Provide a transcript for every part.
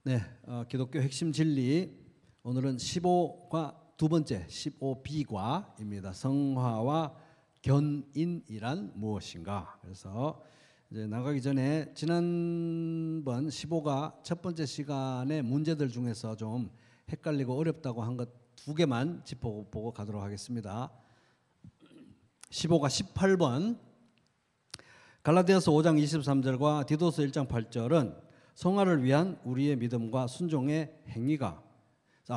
네, 기독교 핵심 진리 오늘은 15과 두 번째 15B과입니다. 성화와 견인이란 무엇인가? 그래서 이제 나가기 전에 지난번 15가 첫 번째 시간의 문제들 중에서 좀 헷갈리고 어렵다고 한 것 두 개만 짚어보고 가도록 하겠습니다. 15가 18번 갈라디아서 5장 23절과 디도서 1장 8절은 성화를 위한 우리의 믿음과 순종의 행위가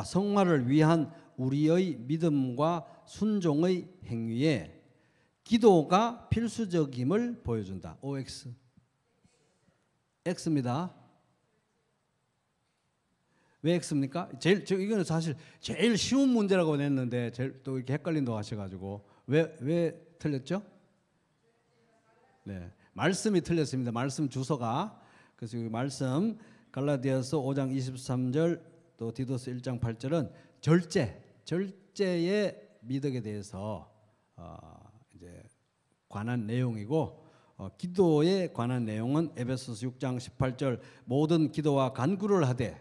성화를 위한 우리의 믿음과 순종의 행위에 기도가 필수적임을 보여준다. OX X입니다. 왜 X입니까? 이거는 사실 제일 쉬운 문제라고 냈는데 또 이렇게 헷갈린다고 하셔가지고 왜 틀렸죠? 네, 말씀이 틀렸습니다. 말씀 주소가. 그래서 이 말씀 갈라디아서 5장 23절 또 디도서 1장 8절은 절제의 미덕에 대해서 이제 관한 내용이고 기도에 관한 내용은 에베소서 6장 18절 모든 기도와 간구를 하되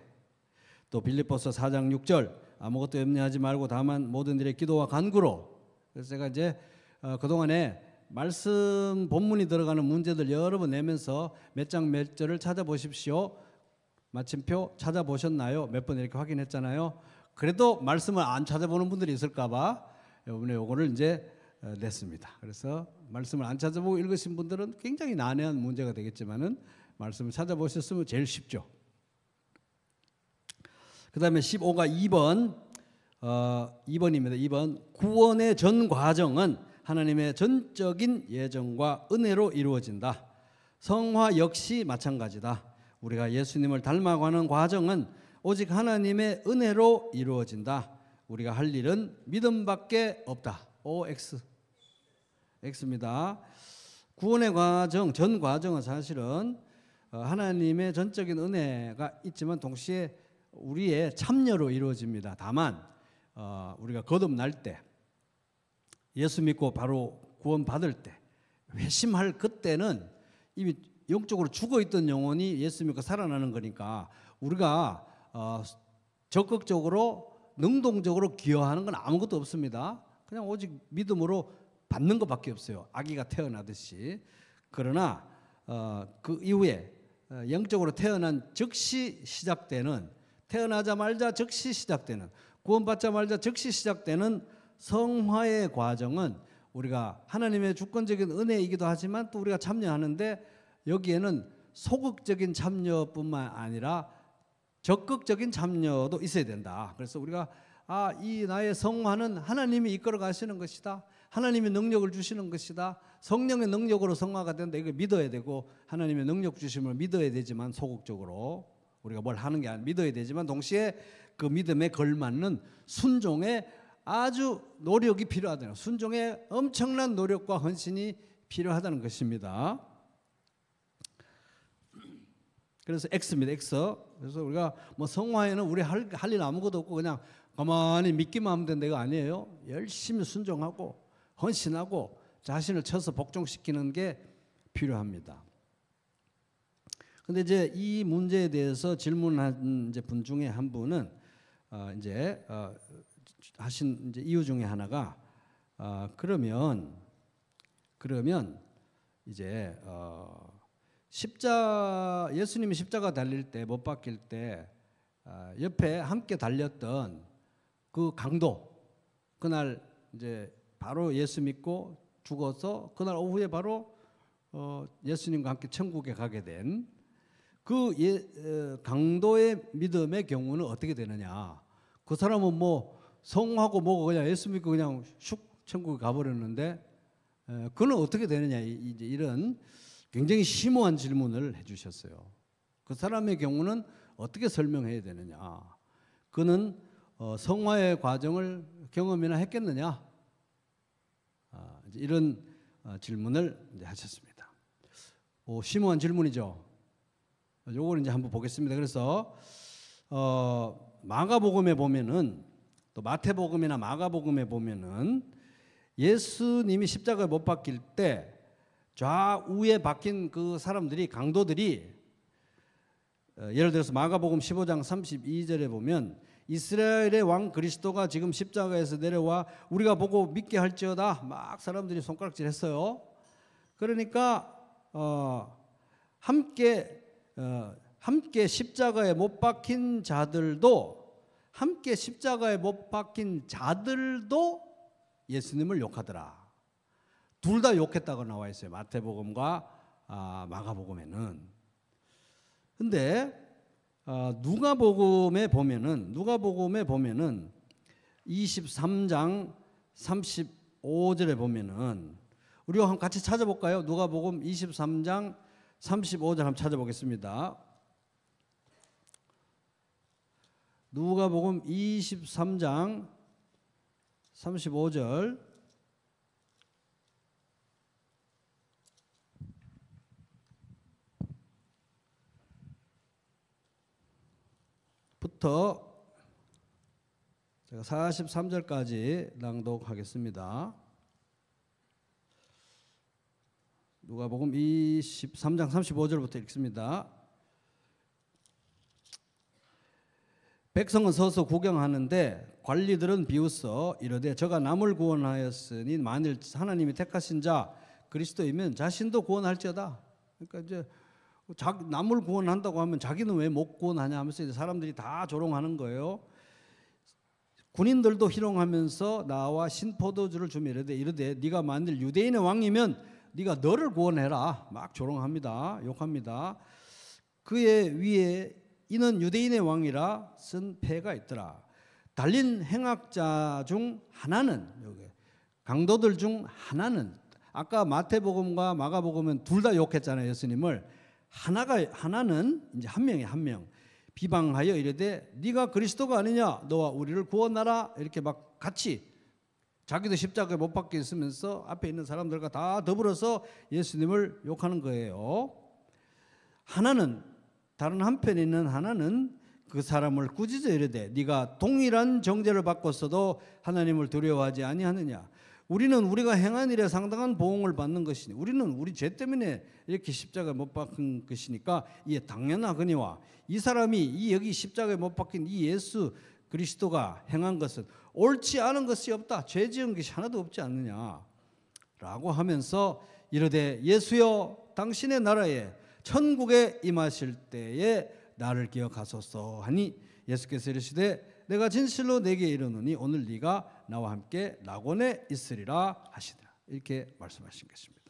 또 빌립보서 4장 6절 아무것도 염려하지 말고 다만 모든 일에 기도와 간구로. 그래서 제가 이제 그동안에 말씀 본문이 들어가는 문제들 여러 번 내면서 몇 장 몇 절을 찾아보십시오. 마침표 찾아보셨나요? 몇 번 이렇게 확인했잖아요. 그래도 말씀을 안 찾아보는 분들이 있을까 봐 이번에 요거를 이제 냈습니다. 그래서 말씀을 안 찾아보고 읽으신 분들은 굉장히 난해한 문제가 되겠지만은 말씀을 찾아보셨으면 제일 쉽죠. 그 다음에 15가 2번입니다. 2번 구원의 전 과정은 하나님의 전적인 예정과 은혜로 이루어진다. 성화 역시 마찬가지다. 우리가 예수님을 닮아가는 과정은 오직 하나님의 은혜로 이루어진다. 우리가 할 일은 믿음밖에 없다. OX X입니다. 구원의 과정, 전 과정은 사실은 하나님의 전적인 은혜가 있지만 동시에 우리의 참여로 이루어집니다. 다만 우리가 거듭날 때 예수 믿고 바로 구원 받을 때 회심할 그때는 이미 영적으로 죽어있던 영혼이 예수 믿고 살아나는 거니까 우리가 적극적으로 능동적으로 기여하는 건 아무것도 없습니다. 그냥 오직 믿음으로 받는 것밖에 없어요. 아기가 태어나듯이. 그러나 그 이후에 영적으로 태어난 즉시 시작되는 태어나자마자 즉시 시작되는 구원받자마자 즉시 시작되는 성화의 과정은 우리가 하나님의 주권적인 은혜이기도 하지만 또 우리가 참여하는데 여기에는 소극적인 참여뿐만 아니라 적극적인 참여도 있어야 된다. 그래서 우리가 이 나의 성화는 하나님이 이끌어 가시는 것이다. 하나님의 능력을 주시는 것이다. 성령의 능력으로 성화가 된다. 이걸 믿어야 되고 하나님의 능력 주심을 믿어야 되지만 소극적으로 우리가 뭘 하는 게 아니라 믿어야 되지만 동시에 그 믿음에 걸맞는 순종의 아주 노력이 필요하다는 순종의 엄청난 노력과 헌신이 필요하다는 것입니다. 그래서 X입니다. X. 그래서 우리가 뭐 성화에는 우리 할 일 아무것도 없고 그냥 가만히 믿기만 하면 된다 이거 아니에요. 열심히 순종하고 헌신하고 자신을 쳐서 복종시키는 게 필요합니다. 근데 이제 이 문제에 대해서 질문한 이제 분 중에 한 분은 이제 하신 이제 이유 중에 하나가 그러면 이제 예수님이 십자가 달릴 때 못 박힐 때 옆에 함께 달렸던 그 강도 그날 이제 바로 예수 믿고 죽어서 그날 오후에 바로 예수님과 함께 천국에 가게 된 그 강도의 믿음의 경우는 어떻게 되느냐? 그 사람은 뭐 성하고 뭐고 그냥 예수 믿고 그냥 슉 천국에 가버렸는데 그는 어떻게 되느냐? 이제 이런 굉장히 심오한 질문을 해주셨어요. 그 사람의 경우는 어떻게 설명해야 되느냐? 그는 성화의 과정을 경험이나 했겠느냐? 이런 질문을 이제 하셨습니다. 심오한 질문이죠. 요걸 이제 한번 보겠습니다. 그래서 마가복음에 보면은 또 마태복음이나 마가복음에 보면은 예수님이 십자가에 못 박힐 때 좌우에 박힌 그 사람들이 강도들이 예를 들어서 마가복음 15장 32절에 보면 이스라엘의 왕 그리스도가 지금 십자가에서 내려와 우리가 보고 믿게 할지어다 막 사람들이 손가락질했어요. 그러니까 함께 십자가에 못 박힌 자들도 예수님을 욕하더라. 둘 다 욕했다고 나와 있어요. 마태복음과 마가복음에는. 근데 누가복음에 보면은 23장 35절에 보면은 우리가 한번 같이 찾아볼까요? 누가복음 23장 35절 한번 찾아보겠습니다. 누가복음 23장 35절 부터 제가 43절까지 낭독하겠습니다. 누가복음 23장 35절부터 읽습니다. 백성은 서서 구경하는데 관리들은 비웃어 이르되 저가 남을 구원하였으니 만일 하나님이 택하신 자 그리스도이면 자신도 구원할지어다. 그러니까 이제 남을 구원한다고 하면 자기는 왜 못 구원하냐 하면서 이제 사람들이 다 조롱하는 거예요. 군인들도 희롱하면서 나와 신포도주를 주며 이르되 네가 만일 유대인의 왕이면 네가 너를 구원해라. 막 조롱합니다. 욕합니다. 그의 위에 이는 유대인의 왕이라 쓴 패가 있더라. 달린 행악자 중 하나는 강도들 중 하나는 아까 마태복음과 마가복음은 둘 다 욕했잖아요. 예수님을. 하나는 이제 한 명 비방하여 이르되 네가 그리스도가 아니냐 너와 우리를 구원하라 이렇게 막 같이 자기도 십자가에 못 박혀 있으면서 앞에 있는 사람들과 다 더불어서 예수님을 욕하는 거예요. 다른 한편에 있는 하나는 그 사람을 꾸짖어 이르되 네가 동일한 정죄를 받고서도 하나님을 두려워하지 아니하느냐. 우리는 우리가 행한 일에 상당한 보응을 받는 것이니 우리는 우리 죄 때문에 이렇게 십자가에 못 박힌 것이니까 이에 당연하거니와 이 사람이 여기 십자가에 못 박힌 이 예수 그리스도가 행한 것은 옳지 않은 것이 없다. 죄 지은 것이 하나도 없지 않느냐 라고 하면서 이르되 예수여 당신의 나라에 천국에 임하실 때에 나를 기억하소서 하니 예수께서 이르시되 내가 진실로 내게 이르노니 오늘 네가 나와 함께 낙원에 있으리라 하시더라. 이렇게 말씀하신 것입니다.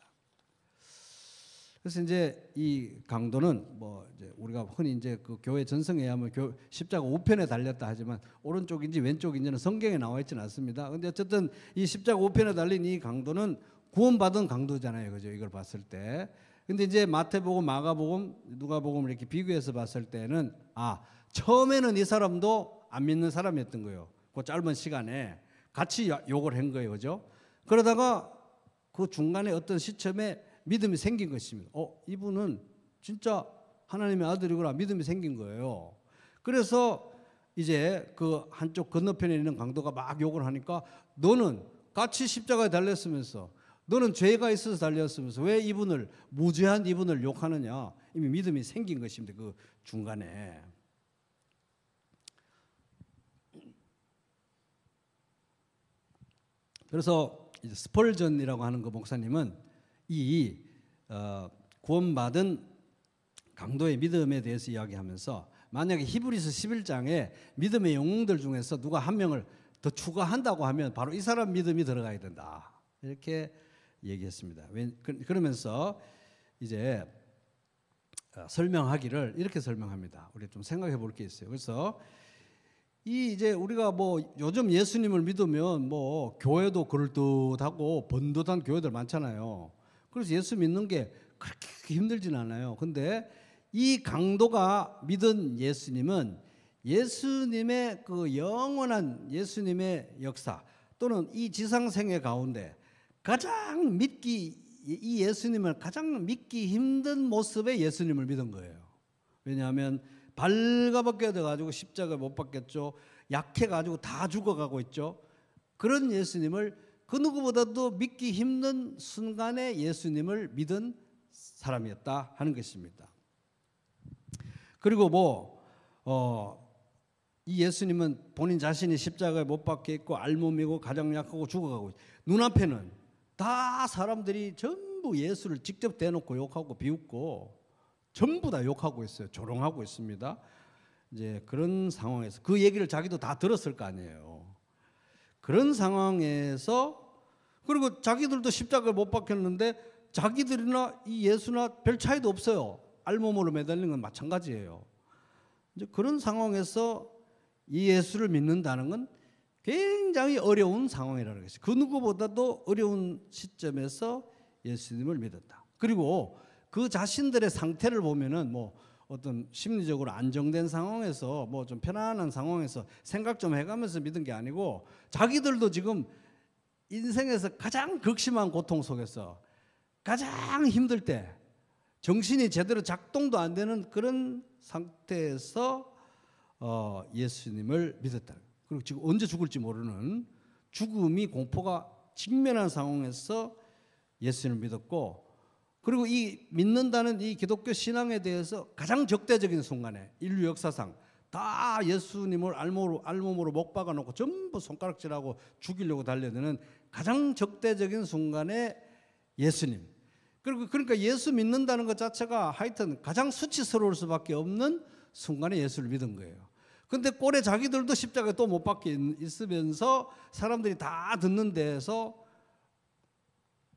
그래서 이제 이 강도는 이제 우리가 흔히 이제 그 교회 전성에 하면 십자가 우편에 달렸다 하지만 오른쪽인지 왼쪽인지는 성경에 나와 있지는 않습니다. 근데 어쨌든 이 십자가 우편에 달린 이 강도는 구원받은 강도잖아요. 그죠? 이걸 봤을 때. 근데 이제 마태복음, 마가복음, 누가복음을 이렇게 비교해서 봤을 때는 처음에는 이 사람도 안 믿는 사람이었던 거예요. 그 짧은 시간에 같이 욕을 한 거예요. 그죠? 그러다가 그 중간에 어떤 시점에 믿음이 생긴 것입니다. 이분은 진짜 하나님의 아들이구나 믿음이 생긴 거예요. 그래서 이제 그 한쪽 건너편에 있는 강도가 막 욕을 하니까 너는 같이 십자가에 달렸으면서 너는 죄가 있어서 달렸으면서 왜 무죄한 이분을 욕하느냐. 이미 믿음이 생긴 것입니다. 그 중간에. 그래서 이제 스펄전이라고 하는 그 목사님은 이 구원받은 강도의 믿음에 대해서 이야기하면서 만약에 히브리서 11장에 믿음의 영웅들 중에서 누가 한 명을 더 추가한다고 하면 바로 이 사람 믿음이 들어가야 된다. 이렇게 얘기했습니다. 그러면서 이제 설명하기를 이렇게 설명합니다. 우리 좀 생각해 볼 게 있어요. 그래서 이제 우리가 요즘 예수님을 믿으면 교회도 그럴듯하고 번듯한 교회들 많잖아요. 그래서 예수 믿는 게 그렇게 힘들진 않아요. 근데 이 강도가 믿은 예수님은 예수님의 그 영원한 예수님의 역사 또는 이 지상생애 가운데 이 예수님을 가장 믿기 힘든 모습의 예수님을 믿은 거예요. 왜냐하면 발가벗겨져 가지고 십자가에 못 박혔죠. 약해 가지고 다 죽어가고 있죠. 그런 예수님을 그 누구보다도 믿기 힘든 순간에 예수님을 믿은 사람이었다 하는 것입니다. 그리고 이 예수님은 본인 자신이 십자가에 못 박혀 있고 알몸이고 가장 약하고 죽어가고 눈앞에는 다 사람들이 전부 예수를 직접 대놓고 욕하고 비웃고 전부 다 욕하고 있어요. 조롱하고 있습니다. 이제 그런 상황에서 그 얘기를 자기도 다 들었을 거 아니에요. 그런 상황에서 그리고 자기들도 십자가에 못 박혔는데 자기들이나 이 예수나 별 차이도 없어요. 알몸으로 매달린 건 마찬가지예요. 이제 그런 상황에서 이 예수를 믿는다는 건 굉장히 어려운 상황이라는 것이죠. 그 누구보다도 어려운 시점에서 예수님을 믿었다. 그리고 그 자신들의 상태를 보면은 어떤 심리적으로 안정된 상황에서 좀 편안한 상황에서 생각 좀 해가면서 믿은 게 아니고 자기들도 지금 인생에서 가장 극심한 고통 속에서 가장 힘들 때 정신이 제대로 작동도 안 되는 그런 상태에서 예수님을 믿었다. 그리고 지금 언제 죽을지 모르는 죽음이 공포가 직면한 상황에서 예수님을 믿었고, 그리고 이 믿는다는 이 기독교 신앙에 대해서 가장 적대적인 순간에 인류 역사상 다 예수님을 알몸으로 못 박아놓고 전부 손가락질하고 죽이려고 달려드는 가장 적대적인 순간에 예수님. 그러니까 예수 믿는다는 것 자체가 하여튼 가장 수치스러울 수밖에 없는 순간에 예수를 믿은 거예요. 근데 꼴에 자기들도 십자가에 또 못 박혀 있으면서 사람들이 다 듣는 데에서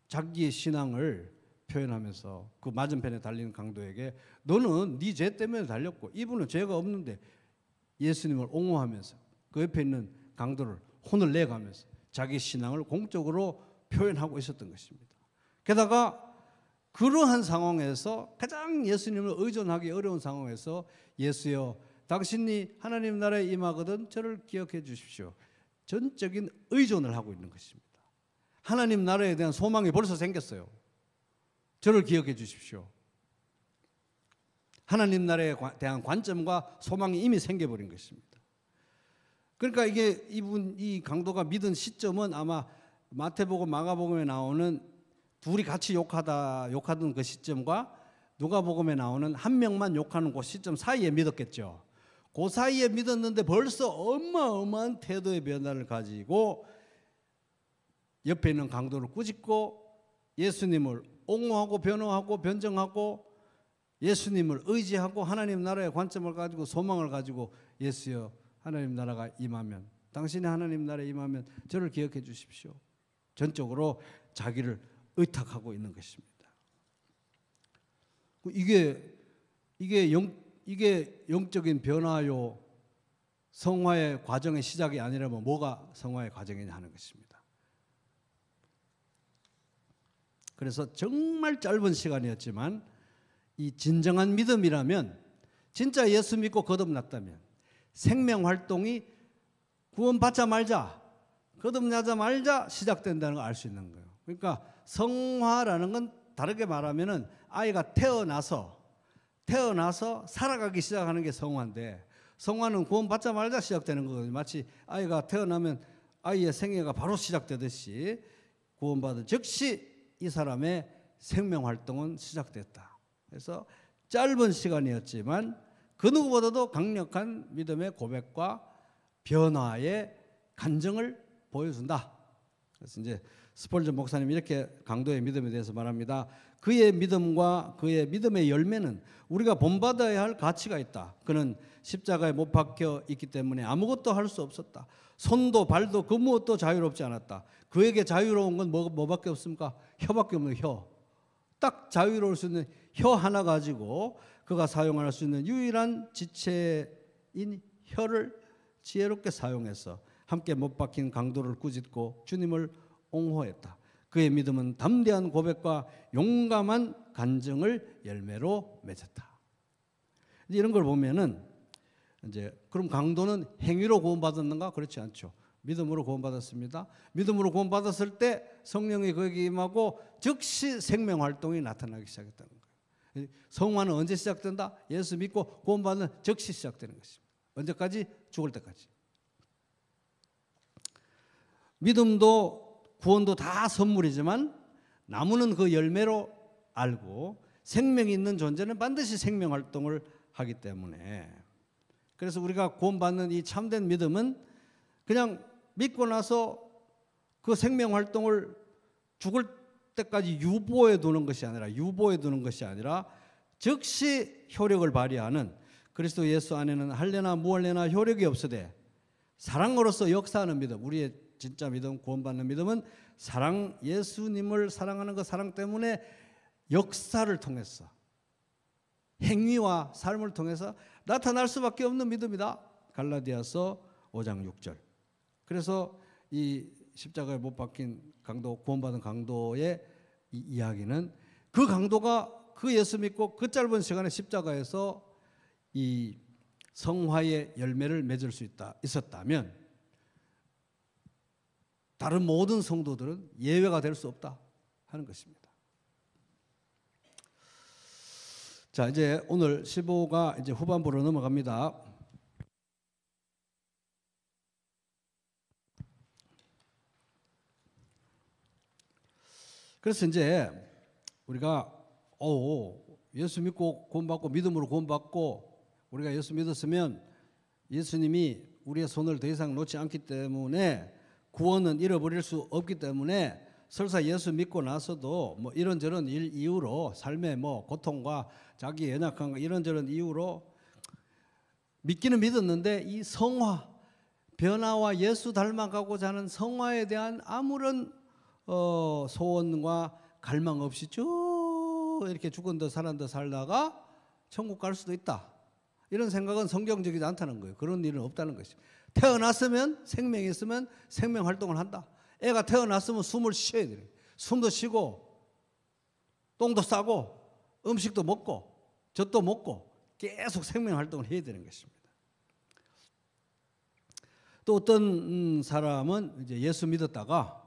자기의 신앙을 표현하면서 그 맞은편에 달리는 강도에게 너는 네 죄 때문에 달렸고 이분은 죄가 없는데 예수님을 옹호하면서 그 옆에 있는 강도를 혼을 내가면서 자기 신앙을 공적으로 표현하고 있었던 것입니다. 게다가 그러한 상황에서 가장 예수님을 의존하기 어려운 상황에서 예수여 당신이 하나님 나라에 임하거든 저를 기억해 주십시오. 전적인 의존을 하고 있는 것입니다. 하나님 나라에 대한 소망이 벌써 생겼어요. 저를 기억해 주십시오. 하나님 나라에 대한 관점과 소망이 이미 생겨버린 것입니다. 그러니까 이 강도가 믿은 시점은 아마 마태복음, 마가복음에 나오는 둘이 같이 욕하던 그 시점과 누가복음에 나오는 한 명만 욕하는 그 시점 사이에 믿었겠죠. 그 사이에 믿었는데 벌써 어마어마한 태도의 변화를 가지고 옆에 있는 강도를 꾸짖고 예수님을 옹호하고 변호하고 변정하고 예수님을 의지하고 하나님 나라의 관점을 가지고 소망을 가지고 예수여 하나님 나라가 임하면 당신이 하나님 나라에 임하면 저를 기억해 주십시오. 전적으로 자기를 의탁하고 있는 것입니다. 이게 영적인 변화요, 성화의 과정의 시작이 아니라면 뭐가 성화의 과정이냐 하는 것입니다. 그래서 정말 짧은 시간이었지만 이 진정한 믿음이라면 진짜 예수 믿고 거듭났다면 생명 활동이 구원받자 말자 거듭나자 말자 시작된다는 걸 알 수 있는 거예요. 그러니까 성화라는 건 다르게 말하면은 아이가 태어나서 살아가기 시작하는 게 성화인데 성화는 구원받자 말자 시작되는 거거든요. 마치 아이가 태어나면 아이의 생애가 바로 시작되듯이 구원받은 즉시 이 사람의 생명 활동은 시작됐다. 그래서 짧은 시간이었지만 그 누구보다도 강력한 믿음의 고백과 변화의 간증을 보여준다. 그래서 이제 스폴전 목사님이 이렇게 강도의 믿음에 대해서 말합니다. 그의 믿음과 그의 믿음의 열매는 우리가 본받아야 할 가치가 있다. 그는 십자가에 못 박혀 있기 때문에 아무것도 할 수 없었다. 손도 발도 그 무엇도 자유롭지 않았다. 그에게 자유로운 건 뭐밖에 없습니까? 혀밖에 없는 혀. 딱 자유로울 수 있는 혀 하나 가지고 그가 사용할 수 있는 유일한 지체인 혀를 지혜롭게 사용해서 함께 못 박힌 강도를 꾸짖고 주님을 옹호했다. 그의 믿음은 담대한 고백과 용감한 간증을 열매로 맺었다. 이런 걸 보면은 이제 그럼 강도는 행위로 구원받았는가? 그렇지 않죠. 믿음으로 구원받았습니다. 믿음으로 구원받았을 때 성령이 그에게 임하고 즉시 생명 활동이 나타나기 시작했다는 거예요. 성화는 언제 시작된다? 예수 믿고 구원받는 즉시 시작되는 것입니다. 언제까지? 죽을 때까지. 믿음도 구원도 다 선물이지만 나무는 그 열매로 알고 생명이 있는 존재는 반드시 생명 활동을 하기 때문에. 그래서 우리가 구원받는 이 참된 믿음은 그냥 믿고 나서 그 생명 활동을 죽을 때까지 유보해 두는 것이 아니라 즉시 효력을 발휘하는, 그리스도 예수 안에는 할래나 무할래나 효력이 없으되 사랑으로서 역사하는 믿음. 우리의 진짜 믿음, 구원받는 믿음은 사랑, 예수님을 사랑하는 그 사랑 때문에 역사를 통해서, 행위와 삶을 통해서 나타날 수밖에 없는 믿음이다. 갈라디아서 5장 6절. 그래서 이 십자가에 못 박힌 강도, 구원받은 강도의 이 이야기는 그 강도가 그 예수 믿고 그 짧은 시간에 십자가에서 이 성화의 열매를 맺을 수 있었다면 다른 모든 성도들은 예외가 될 수 없다 하는 것입니다. 자, 이제 오늘 15가 이제 후반부로 넘어갑니다. 그래서 이제 우리가 예수 믿고 구원받고 믿음으로 구원받고 우리가 예수 믿었으면 예수님이 우리의 손을 더 이상 놓지 않기 때문에 구원은 잃어버릴 수 없기 때문에 설사 예수 믿고 나서도 뭐 이런저런 이유로 삶의 뭐 고통과 자기 연약함과 이런저런 이유로 믿기는 믿었는데 이 성화, 변화와 예수 닮아가고자 하는 성화에 대한 아무런 소원과 갈망 없이 쭉 이렇게 죽은 듯 살은 듯 살다가 천국 갈 수도 있다. 이런 생각은 성경적이지 않다는 거예요. 그런 일은 없다는 것입니다. 태어났으면, 생명이 있으면 생명 활동을 한다. 애가 태어났으면 숨을 쉬어야 돼요. 숨도 쉬고 똥도 싸고 음식도 먹고 젖도 먹고 계속 생명 활동을 해야 되는 것입니다. 또 어떤 사람은 이제 예수 믿었다가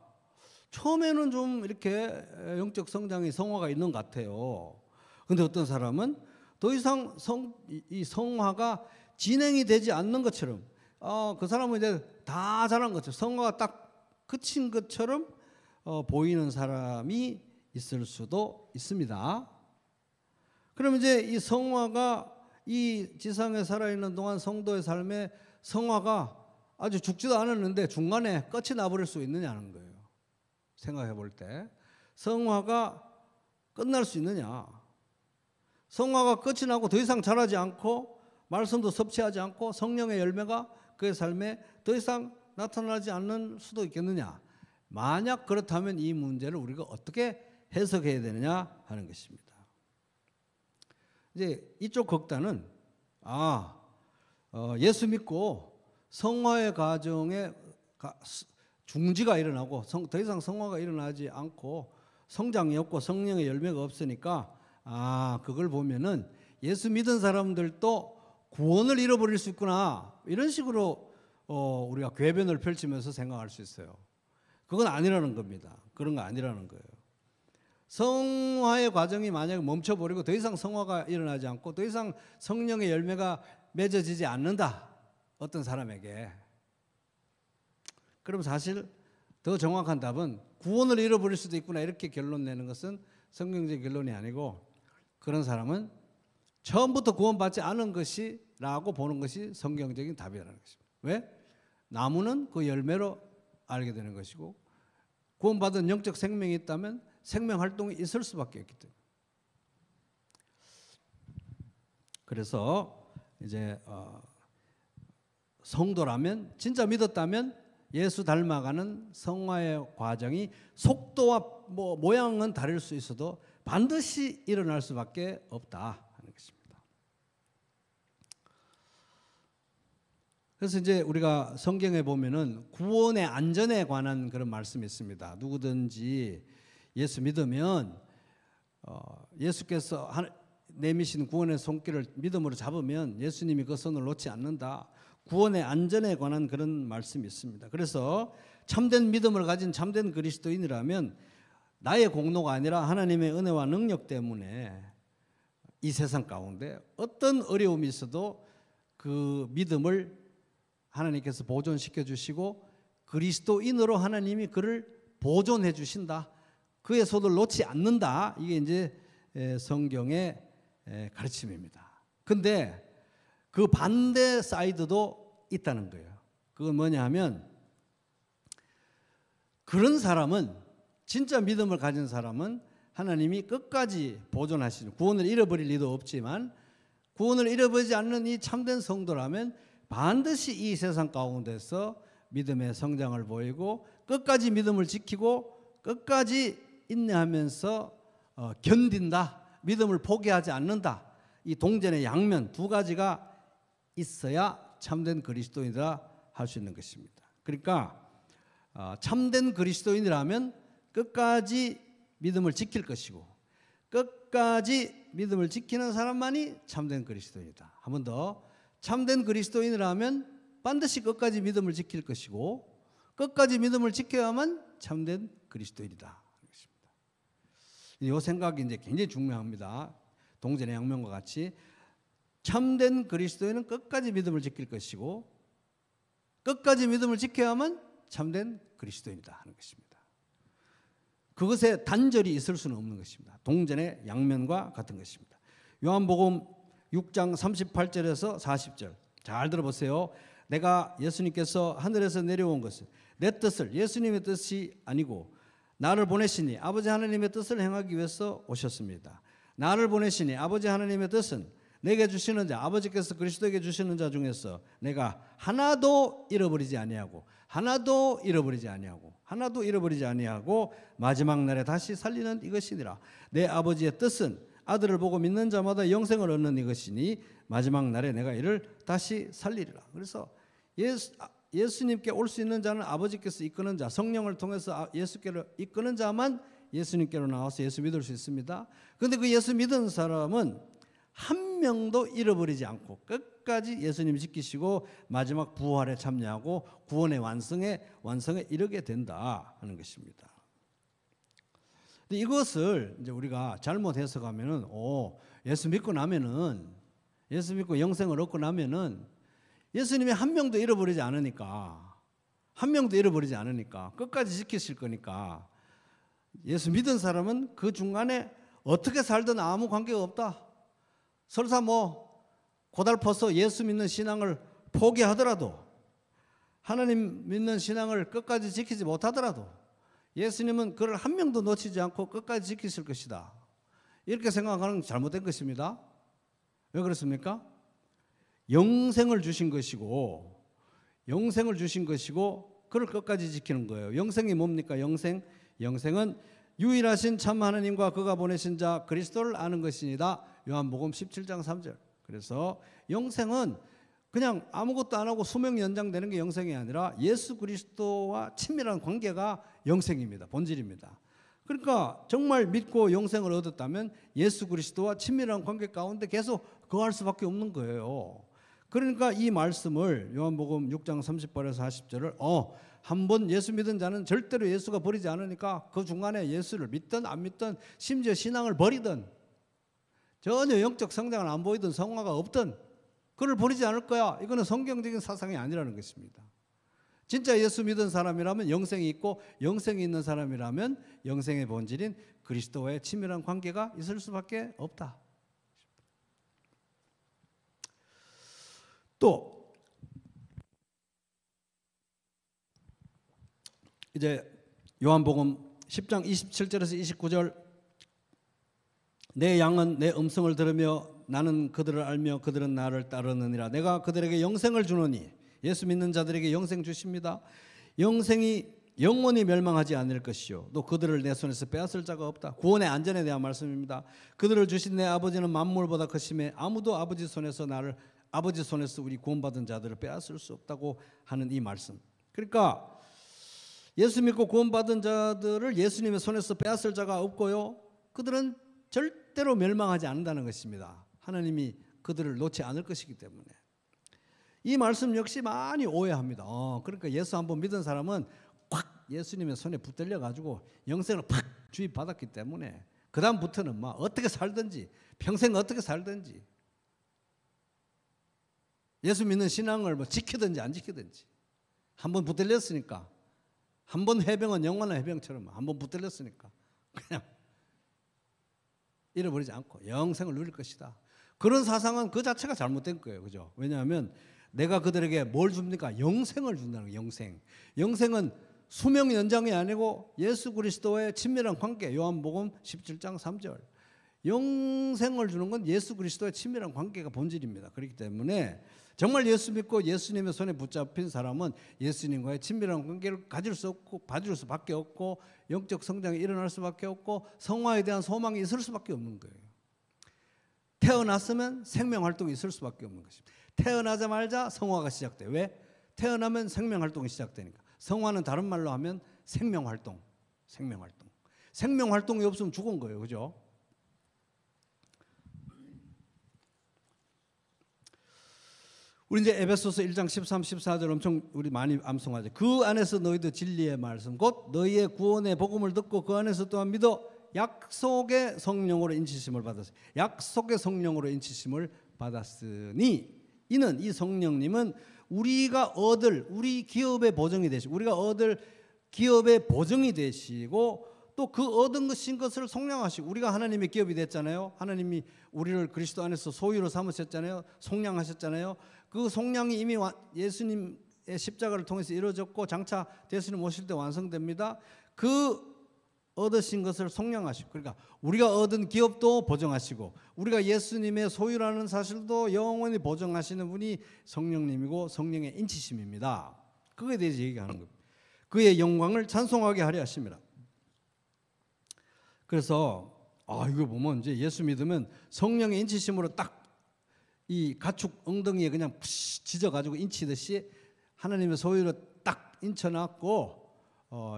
처음에는 좀 이렇게 영적 성장의 성화가 있는 것 같아요. 그런데 어떤 사람은 더 이상 이 성화가 진행이 되지 않는 것처럼, 그 사람은 이제 다 잘한 것처럼, 성화가 딱 그친 것처럼 보이는 사람이 있을 수도 있습니다. 그럼 이제 이 성화가 이 지상에 살아있는 동안 성도의 삶에 성화가 아주 죽지도 않았는데 중간에 끝이 나버릴 수 있느냐는 거예요. 생각해 볼 때 성화가 끝날 수 있느냐. 성화가 끝이 나고 더 이상 자라지 않고 말씀도 섭취하지 않고 성령의 열매가 그의 삶에 더 이상 나타나지 않는 수도 있겠느냐. 만약 그렇다면 이 문제를 우리가 어떻게 해석해야 되느냐 하는 것입니다. 이제 이쪽 극단은 예수 믿고 성화의 과정에 중지가 일어나고 더 이상 성화가 일어나지 않고 성장이 없고 성령의 열매가 없으니까 그걸 보면은 예수 믿은 사람들도 구원을 잃어버릴 수 있구나, 이런 식으로 우리가 궤변을 펼치면서 생각할 수 있어요. 그건 아니라는 겁니다. 그런 거 아니라는 거예요. 성화의 과정이 만약에 멈춰버리고 더 이상 성화가 일어나지 않고 더 이상 성령의 열매가 맺어지지 않는다, 어떤 사람에게, 그럼 사실 더 정확한 답은 구원을 잃어버릴 수도 있구나, 이렇게 결론 내는 것은 성경적 결론이 아니고 그런 사람은 처음부터 구원받지 않은 것이라고 보는 것이 성경적인 답이라는 것입니다. 왜? 나무는 그 열매로 알게 되는 것이고 구원받은 영적 생명이 있다면 생명 활동이 있을 수밖에 없기 때문에. 그래서 이제 성도라면, 진짜 믿었다면 예수 닮아가는 성화의 과정이 속도와 모양은 다를 수 있어도 반드시 일어날 수밖에 없다 하는 것입니다. 그래서 이제 우리가 성경에 보면은 구원의 안전에 관한 그런 말씀이 있습니다. 누구든지 예수 믿으면 예수께서 내미신 구원의 손길을 믿음으로 잡으면 예수님이 그 손을 놓지 않는다. 구원의 안전에 관한 그런 말씀이 있습니다. 그래서 참된 믿음을 가진 참된 그리스도인이라면 나의 공로가 아니라 하나님의 은혜와 능력 때문에 이 세상 가운데 어떤 어려움이 있어도 그 믿음을 하나님께서 보존시켜 주시고 그리스도인으로 하나님이 그를 보존해 주신다. 그의 손을 놓지 않는다. 이게 이제 성경의 가르침입니다. 근데 그 반대 사이드도 있다는 거예요. 그건 뭐냐 하면 그런 사람은 진짜 믿음을 가진 사람은 하나님이 끝까지 보존하시는 구원을 잃어버릴 리도 없지만 구원을 잃어버리지 않는 이 참된 성도라면 반드시 이 세상 가운데서 믿음의 성장을 보이고 끝까지 믿음을 지키고 끝까지 인내하면서 견딘다. 믿음을 포기하지 않는다. 이 동전의 양면 두 가지가 있어야 참된 그리스도인이라 할 수 있는 것입니다. 그러니까 참된 그리스도인이라면 끝까지 믿음을 지킬 것이고 끝까지 믿음을 지키는 사람만이 참된 그리스도인이다. 한 번 더. 참된 그리스도인이라면 반드시 끝까지 믿음을 지킬 것이고 끝까지 믿음을 지켜야만 참된 그리스도인이다. 이 생각이 이제 굉장히 중요합니다. 동전의 양면과 같이 참된 그리스도인은 끝까지 믿음을 지킬 것이고 끝까지 믿음을 지켜야만 참된 그리스도인이다 하는 것입니다. 그것에 단절이 있을 수는 없는 것입니다. 동전의 양면과 같은 것입니다. 요한복음 6장 38절에서 40절 잘 들어보세요. 내가 예수님께서 하늘에서 내려온 것은 내 뜻을 예수님의 뜻이 아니고 나를 보내시니 아버지 하나님의 뜻을 행하기 위해서 오셨습니다. 나를 보내시니 아버지 하나님의 뜻은 내게 주시는 자 아버지께서 그리스도에게 주시는 자 중에서 내가 하나도 잃어버리지 아니하고 마지막 날에 다시 살리는 이것이니라. 내 아버지의 뜻은 아들을 보고 믿는 자마다 영생을 얻는 이것이니 마지막 날에 내가 이를 다시 살리리라. 그래서 예수님께 올 수 있는 자는 아버지께서 이끄는 자, 성령을 통해서 예수께로 이끄는 자만 예수님께로 나와서 예수 믿을 수 있습니다. 그런데 그 예수 믿은 사람은 한 명도 잃어버리지 않고 끝까지 예수님 지키시고 마지막 부활에 참여하고 구원의 완성에 이르게 된다 하는 것입니다. 근데 이것을 이제 우리가 잘못 해석하면은 예수 믿고 영생을 얻고 나면은 예수님이 한 명도 잃어버리지 않으니까 끝까지 지키실 거니까 예수 믿은 사람은 그 중간에 어떻게 살든 아무 관계가 없다. 설사 고달퍼서 예수 믿는 신앙을 포기하더라도 하나님 믿는 신앙을 끝까지 지키지 못하더라도 예수님은 그를 한 명도 놓치지 않고 끝까지 지키실 것이다. 이렇게 생각하는 건 잘못된 것입니다. 왜 그렇습니까? 영생을 주신 것이고 그를 끝까지 지키는 거예요. 영생이 뭡니까? 영생은 유일하신 참 하나님과 그가 보내신 자 그리스도를 아는 것이니다. 요한복음 17장 3절. 그래서 영생은 그냥 아무것도 안 하고 수명 연장되는 게 영생이 아니라 예수 그리스도와 친밀한 관계가 영생입니다. 본질입니다. 그러니까 정말 믿고 영생을 얻었다면 예수 그리스도와 친밀한 관계 가운데 계속 거할 수밖에 없는 거예요. 그러니까 이 말씀을 요한복음 6장 30절에서 40절을 한번 예수 믿은 자는 절대로 예수가 버리지 않으니까 그 중간에 예수를 믿든 안 믿든 심지어 신앙을 버리든 전혀 영적 성장을 안 보이든 성화가 없든 그를 버리지 않을 거야. 이거는 성경적인 사상이 아니라는 것입니다. 진짜 예수 믿은 사람이라면 영생이 있고 영생이 있는 사람이라면 영생의 본질인 그리스도와의 친밀한 관계가 있을 수밖에 없다. 또 이제 요한복음 10장 27절에서 29절 내 양은 내 음성을 들으며 나는 그들을 알며 그들은 나를 따르느니라. 내가 그들에게 영생을 주노니 예수 믿는 자들에게 영생 주십니다. 영생이 영원히 멸망하지 않을 것이요 또 그들을 내 손에서 빼앗을 자가 없다. 구원의 안전에 대한 말씀입니다. 그들을 주신 내 아버지는 만물보다 크심에 아무도 아버지 손에서 우리 구원받은 자들을 빼앗을 수 없다고 하는 이 말씀. 그러니까 예수 믿고 구원받은 자들을 예수님의 손에서 빼앗을 자가 없고요. 그들은 절대로 멸망하지 않는다는 것입니다. 하나님이 그들을 놓지 않을 것이기 때문에. 이 말씀 역시 많이 오해합니다. 그러니까 예수 한번 믿은 사람은 꽉 예수님의 손에 붙들려 가지고 영생을 팍 주입받았기 때문에 그 다음부터는 어떻게 살든지 평생 어떻게 살든지 예수 믿는 신앙을 지키든지 안 지키든지 한번 붙들렸으니까 한번 해병은 영원한 해병처럼 한번 붙들렸으니까 그냥 잃어버리지 않고 영생을 누릴 것이다. 그런 사상은 그 자체가 잘못된 거예요. 그죠? 왜냐하면 내가 그들에게 뭘 줍니까? 영생을 준다는 거예요. 영생. 영생은 수명 연장이 아니고 예수 그리스도의 친밀한 관계. 요한복음 17장 3절. 영생을 주는 건 예수 그리스도의 친밀한 관계가 본질입니다. 그렇기 때문에 정말 예수 믿고 예수님의 손에 붙잡힌 사람은 예수님과의 친밀한 관계를 가질 수 없고 받을 수밖에 없고 영적 성장이 일어날 수밖에 없고 성화에 대한 소망이 있을 수밖에 없는 거예요. 태어났으면 생명활동이 있을 수밖에 없는 것입니다. 태어나자마자 성화가 시작돼요. 왜? 태어나면 생명활동이 시작되니까. 성화는 다른 말로 하면 생명활동. 생명활동이 없으면 죽은 거예요. 그죠? 우리 이제 에베소서 1장 13, 14절 엄청 우리 많이 암송하죠. 그 안에서 너희도 진리의 말씀 곧 너희의 구원의 복음을 듣고 그 안에서 또한 믿어 약속의 성령으로 인치심을 받았어요. 약속의 성령으로 인치심을 받았으니 이는 이 성령님은 우리가 얻을 우리 기업의 보증이 되시고 우리가 얻을 기업의 보증이 되시고 또 그 얻은 것을 속량하시고 우리가 하나님의 기업이 됐잖아요. 하나님이 우리를 그리스도 안에서 소유로 삼으셨잖아요. 속량하셨잖아요. 그 속량이 이미 예수님의 십자가를 통해서 이루어졌고 장차 예수님 오실 때 완성됩니다. 그 얻으신 것을 속량하시고 그러니까 우리가 얻은 기업도 보증하시고 우리가 예수님의 소유라는 사실도 영원히 보증하시는 분이 성령님이고 성령의 인치심입니다. 그거에 대해서 얘기하는 겁니다. 그의 영광을 찬송하게 하려 하십니다. 그래서 이거 보면 이제 예수 믿으면 성령의 인치심으로 딱 이 가축 엉덩이에 그냥 지져가지고 인치듯이 하나님의 소유로 딱 인쳐놨고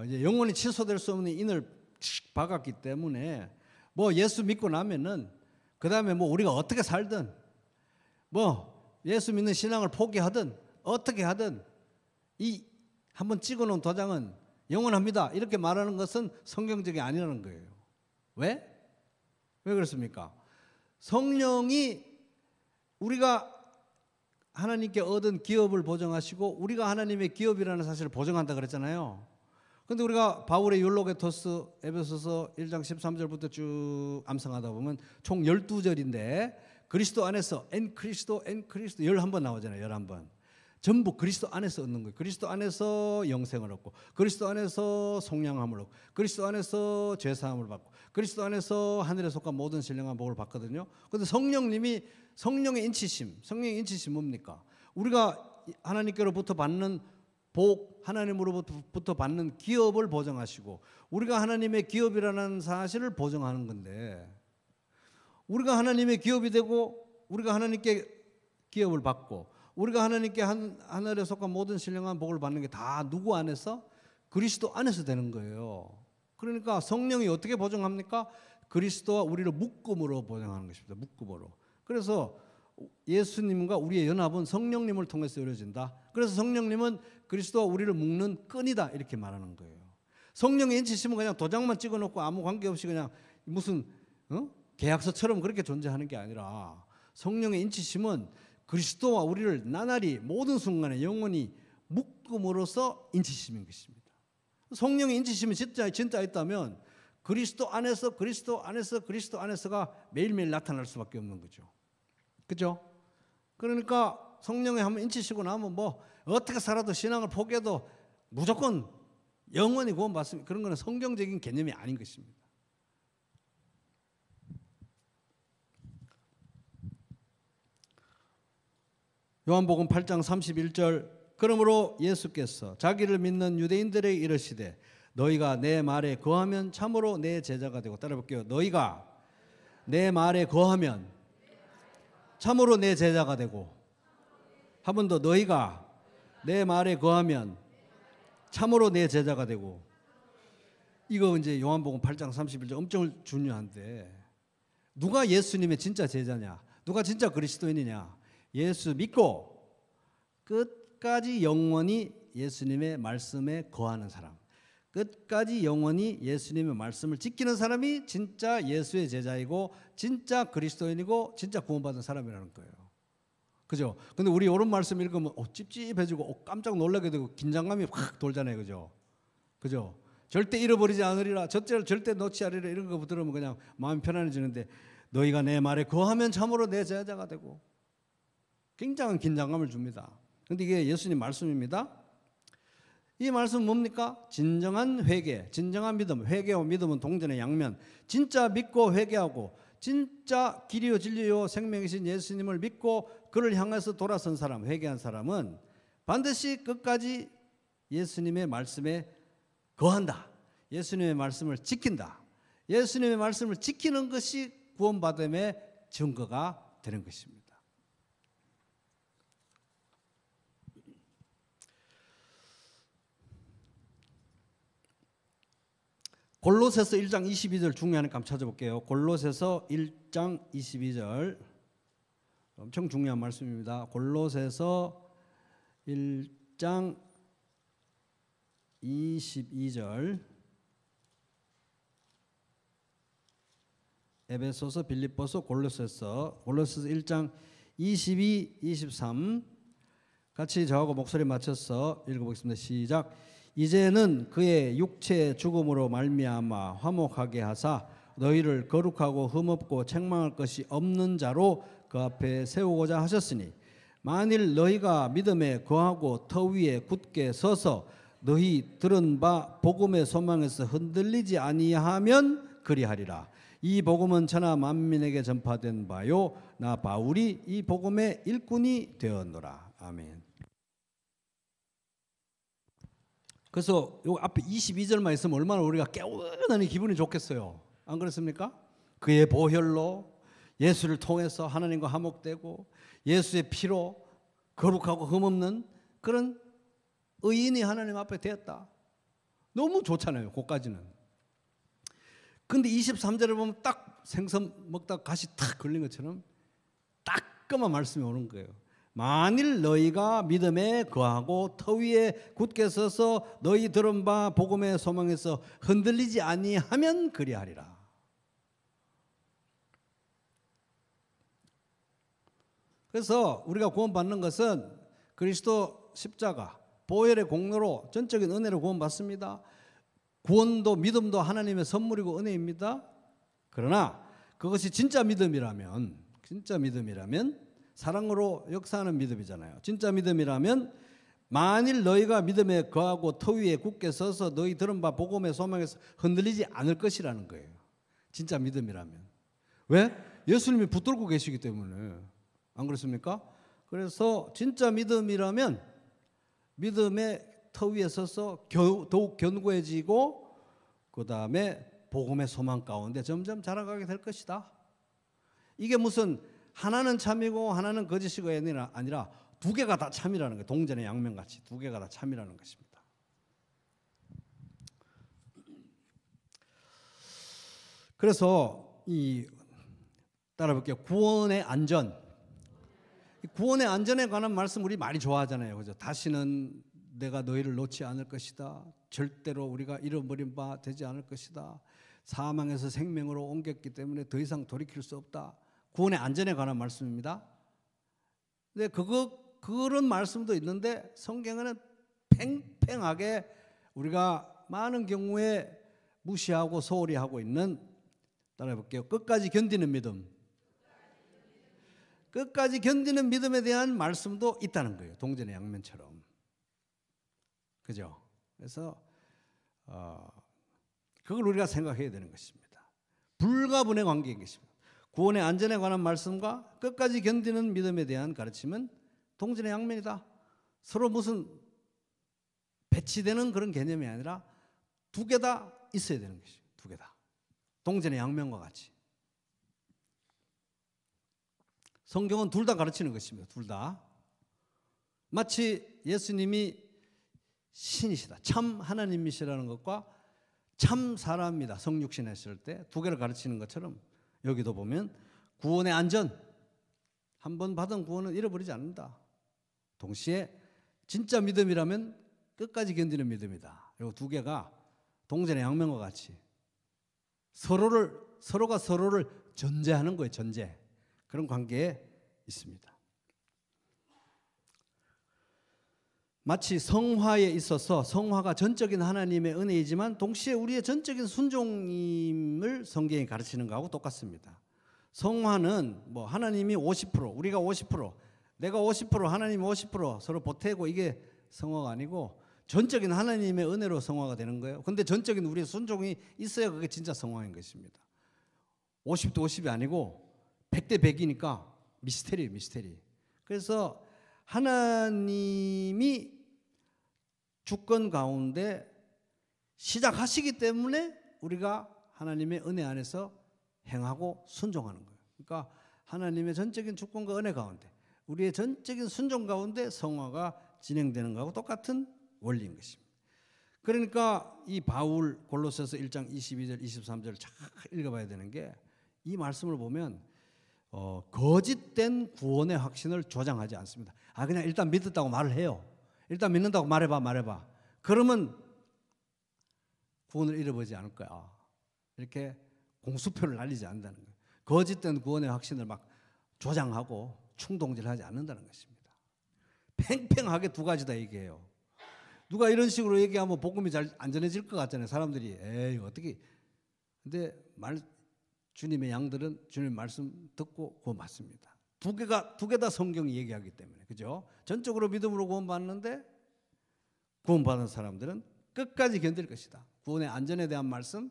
이제 영원히 취소될 수 없는 인을 박았기 때문에 뭐 예수 믿고 나면은 그 다음에 뭐 우리가 어떻게 살든 뭐 예수 믿는 신앙을 포기하든 어떻게 하든 이 한번 찍어놓은 도장은 영원합니다. 이렇게 말하는 것은 성경적이 아니라는 거예요. 왜? 왜 그렇습니까? 성령이 우리가 하나님께 얻은 기업을 보증하시고 우리가 하나님의 기업이라는 사실을 보증한다 그랬잖아요. 그런데 우리가 바울의 율로게토스 에베소서 1장 13절부터 쭉 암송하다 보면 총 12절인데 그리스도 안에서 엔 크리스도 11번 나오잖아요. 11번. 전부 그리스도 안에서 얻는 거예요. 그리스도 안에서 영생을 얻고 그리스도 안에서 속량함을 얻고 그리스도 안에서 죄사함을 받고 그리스도 안에서 하늘에 속한 모든 신령한 복을 받거든요. 그런데 성령님이 성령의 인치심, 성령의 인치심 뭡니까? 우리가 하나님께로부터 받는 복, 하나님으로부터 받는 기업을 보증하시고 우리가 하나님의 기업이라는 사실을 보증하는 건데 우리가 하나님의 기업이 되고 우리가 하나님께 기업을 받고 우리가 하나님께 하늘에 속한 모든 신령한 복을 받는 게 다 누구 안에서? 그리스도 안에서 되는 거예요. 그러니까 성령이 어떻게 보증합니까? 그리스도와 우리를 묶음으로 보증하는 것입니다. 묶음으로. 그래서 예수님과 우리의 연합은 성령님을 통해서 이루어진다. 그래서 성령님은 그리스도와 우리를 묶는 끈이다 이렇게 말하는 거예요. 성령의 인치심은 그냥 도장만 찍어놓고 아무 관계없이 그냥 무슨 계약서처럼 그렇게 존재하는 게 아니라 성령의 인치심은 그리스도와 우리를 나날이 모든 순간에 영원히 묶음으로써 인치심인 것입니다. 성령의 인치심이 진짜 있다면 그리스도 안에서가 매일매일 나타날 수밖에 없는 거죠. 그죠? 그러니까 성령에 한번 인치시고 나면 뭐 어떻게 살아도 신앙을 포기해도 무조건 영원히 구원받습니다. 그런 거는 성경적인 개념이 아닌 것입니다. 요한복음 8장 31절 그러므로 예수께서 자기를 믿는 유대인들에게 이르시되 너희가 내 말에 거하면 참으로 내 제자가 되고 따라 볼게요. 너희가 내 말에 거하면 참으로 내 제자가 되고 한 번 더 너희가 내 말에 거하면 참으로 내 제자가 되고 이거 이제 요한복음 8장 31절 엄청 중요한데 누가 예수님의 진짜 제자냐? 누가 진짜 그리스도인이냐? 예수 믿고 끝까지 영원히 예수님의 말씀에 거하는 사람, 끝까지 영원히 예수님의 말씀을 지키는 사람이 진짜 예수의 제자이고 진짜 그리스도인이고 진짜 구원받은 사람이라는 거예요. 그죠? 근데 우리 이런 말씀 읽으면 찝찝해지고 깜짝 놀라게 되고 긴장감이 확 돌잖아요. 그죠? 그죠? 절대 잃어버리지 않으리라, 절대 놓지 않으리라 이런 거 들으면 그냥 마음이 편안해지는데 너희가 내 말에 거하면 참으로 내 제자가 되고, 굉장한 긴장감을 줍니다. 그런데 이게 예수님 말씀입니다. 이 말씀은 뭡니까? 진정한 회개, 진정한 믿음. 회개와 믿음은 동전의 양면. 진짜 믿고 회개하고 진짜 길이요 진리요 생명이신 예수님을 믿고 그를 향해서 돌아선 사람, 회개한 사람은 반드시 끝까지 예수님의 말씀에 거한다. 예수님의 말씀을 지킨다. 예수님의 말씀을 지키는 것이 구원받음의 증거가 되는 것입니다. 골로새서 1장 22절 중요하니까 한번 찾아볼게요. 골로새서 1장 22절 엄청 중요한 말씀입니다. 골로새서 1장 22절 에베소서, 빌립보서, 골로새서 1장 22, 23 같이 저하고 목소리 맞춰서 읽어보겠습니다. 시작. 이제는 그의 육체의 죽음으로 말미암아 화목하게 하사 너희를 거룩하고 흠없고 책망할 것이 없는 자로 그 앞에 세우고자 하셨으니 만일 너희가 믿음에 거하고 터 위에 굳게 서서 너희 들은 바 복음의 소망에서 흔들리지 아니하면 그리하리라. 이 복음은 천하 만민에게 전파된 바요 나 바울이 이 복음의 일꾼이 되었노라. 아멘. 그래서 요 앞에 22절만 있으면 얼마나 우리가 깨우는 기분이 좋겠어요. 안 그렇습니까? 그의 보혈로 예수를 통해서 하나님과 화목되고 예수의 피로 거룩하고 흠없는 그런 의인이 하나님 앞에 되었다. 너무 좋잖아요. 그까지는. 근데 23절을 보면 딱 생선 먹다가 가시 탁 걸린 것처럼 따끔한 말씀이 오는 거예요. 만일 너희가 믿음에 거하고 터 위에 굳게 서서 너희 들은 바 복음의 소망에서 흔들리지 아니하면 그리하리라. 그래서 우리가 구원받는 것은 그리스도 십자가 보혈의 공로로 전적인 은혜로 구원받습니다. 구원도 믿음도 하나님의 선물이고 은혜입니다. 그러나 그것이 진짜 믿음이라면 사랑으로 역사하는 믿음이잖아요. 진짜 믿음이라면 만일 너희가 믿음에 거하고 터 위에 굳게 서서 너희 들은 바 복음의 소망에서 흔들리지 않을 것이라는 거예요. 진짜 믿음이라면. 왜? 예수님이 붙들고 계시기 때문에. 안 그렇습니까? 그래서 진짜 믿음이라면 믿음의 터 위에 서서 더욱 견고해지고 그 다음에 복음의 소망 가운데 점점 자라가게 될 것이다. 이게 무슨 하나는 참이고 하나는 거짓이고 아니라 두 개가 다 참이라는 거예요. 동전의 양면같이 두 개가 다 참이라는 것입니다. 그래서 따라 볼게요. 구원의 안전. 구원의 안전에 관한 말씀 우리 많이 좋아하잖아요. 그죠? 다시는 내가 너희를 놓지 않을 것이다. 절대로 우리가 잃어버린 바 되지 않을 것이다. 사망에서 생명으로 옮겼기 때문에 더 이상 돌이킬 수 없다. 구원의 안전에 관한 말씀입니다. 근데 그런 말씀도 있는데 성경에는 팽팽하게 우리가 많은 경우에 무시하고 소홀히 하고 있는, 따라해 볼게요. 끝까지 견디는 믿음. 끝까지 견디는 믿음에 대한 말씀도 있다는 거예요. 동전의 양면처럼. 그죠? 그래서 그걸 우리가 생각해야 되는 것입니다. 불가분의 관계인 것입니다. 구원의 안전에 관한 말씀과 끝까지 견디는 믿음에 대한 가르침은 동전의 양면이다. 서로 무슨 배치되는 그런 개념이 아니라 두 개 다 있어야 되는 것이에요. 두 개 다. 동전의 양면과 같이. 성경은 둘 다 가르치는 것입니다. 둘 다. 마치 예수님이 신이시다. 참 하나님이시라는 것과 참 사람이다. 성육신 했을 때 두 개를 가르치는 것처럼 여기도 보면 구원의 안전. 한 번 받은 구원은 잃어버리지 않는다. 동시에 진짜 믿음이라면 끝까지 견디는 믿음이다. 이 두 개가 동전의 양면과 같이 서로가 서로를 전제하는 거예요. 전제. 그런 관계에 있습니다. 마치 성화에 있어서 성화가 전적인 하나님의 은혜이지만 동시에 우리의 전적인 순종임을 성경이 가르치는 것하고 똑같습니다. 성화는 뭐 하나님이 50%, 우리가 50%, 내가 50%, 하나님이 50% 서로 보태고 이게 성화가 아니고 전적인 하나님의 은혜로 성화가 되는 거예요. 근데 전적인 우리의 순종이 있어야 그게 진짜 성화인 것입니다. 50대 50이 아니고 100대 100이니까 미스테리예요, 미스테리. 그래서 하나님이 주권 가운데 시작하시기 때문에 우리가 하나님의 은혜 안에서 행하고 순종하는 거예요. 그러니까 하나님의 전적인 주권과 은혜 가운데 우리의 전적인 순종 가운데 성화가 진행되는 것하고 똑같은 원리인 것입니다. 그러니까 이 바울 골로새서 1장 22절 23절을 잘 읽어봐야 되는 게 이 말씀을 보면 거짓된 구원의 확신을 조장하지 않습니다. 그냥 일단 믿었다고 말을 해요. 일단 믿는다고 말해봐. 그러면 구원을 잃어버리지 않을 거야. 이렇게 공수표를 날리지 않는다는 거예요. 거짓된 구원의 확신을 막 조장하고 충동질하지 않는다는 것입니다. 팽팽하게 두 가지다 얘기해요. 누가 이런 식으로 얘기하면 복음이 잘 안 전해질 것 같잖아요. 사람들이 에이 어떻게. 근데 주님의 양들은 주님 말씀 듣고 구원 받습니다. 두 개 다 성경이 얘기하기 때문에, 그죠? 전적으로 믿음으로 구원 받는데 구원 받은 사람들은 끝까지 견딜 것이다. 구원의 안전에 대한 말씀,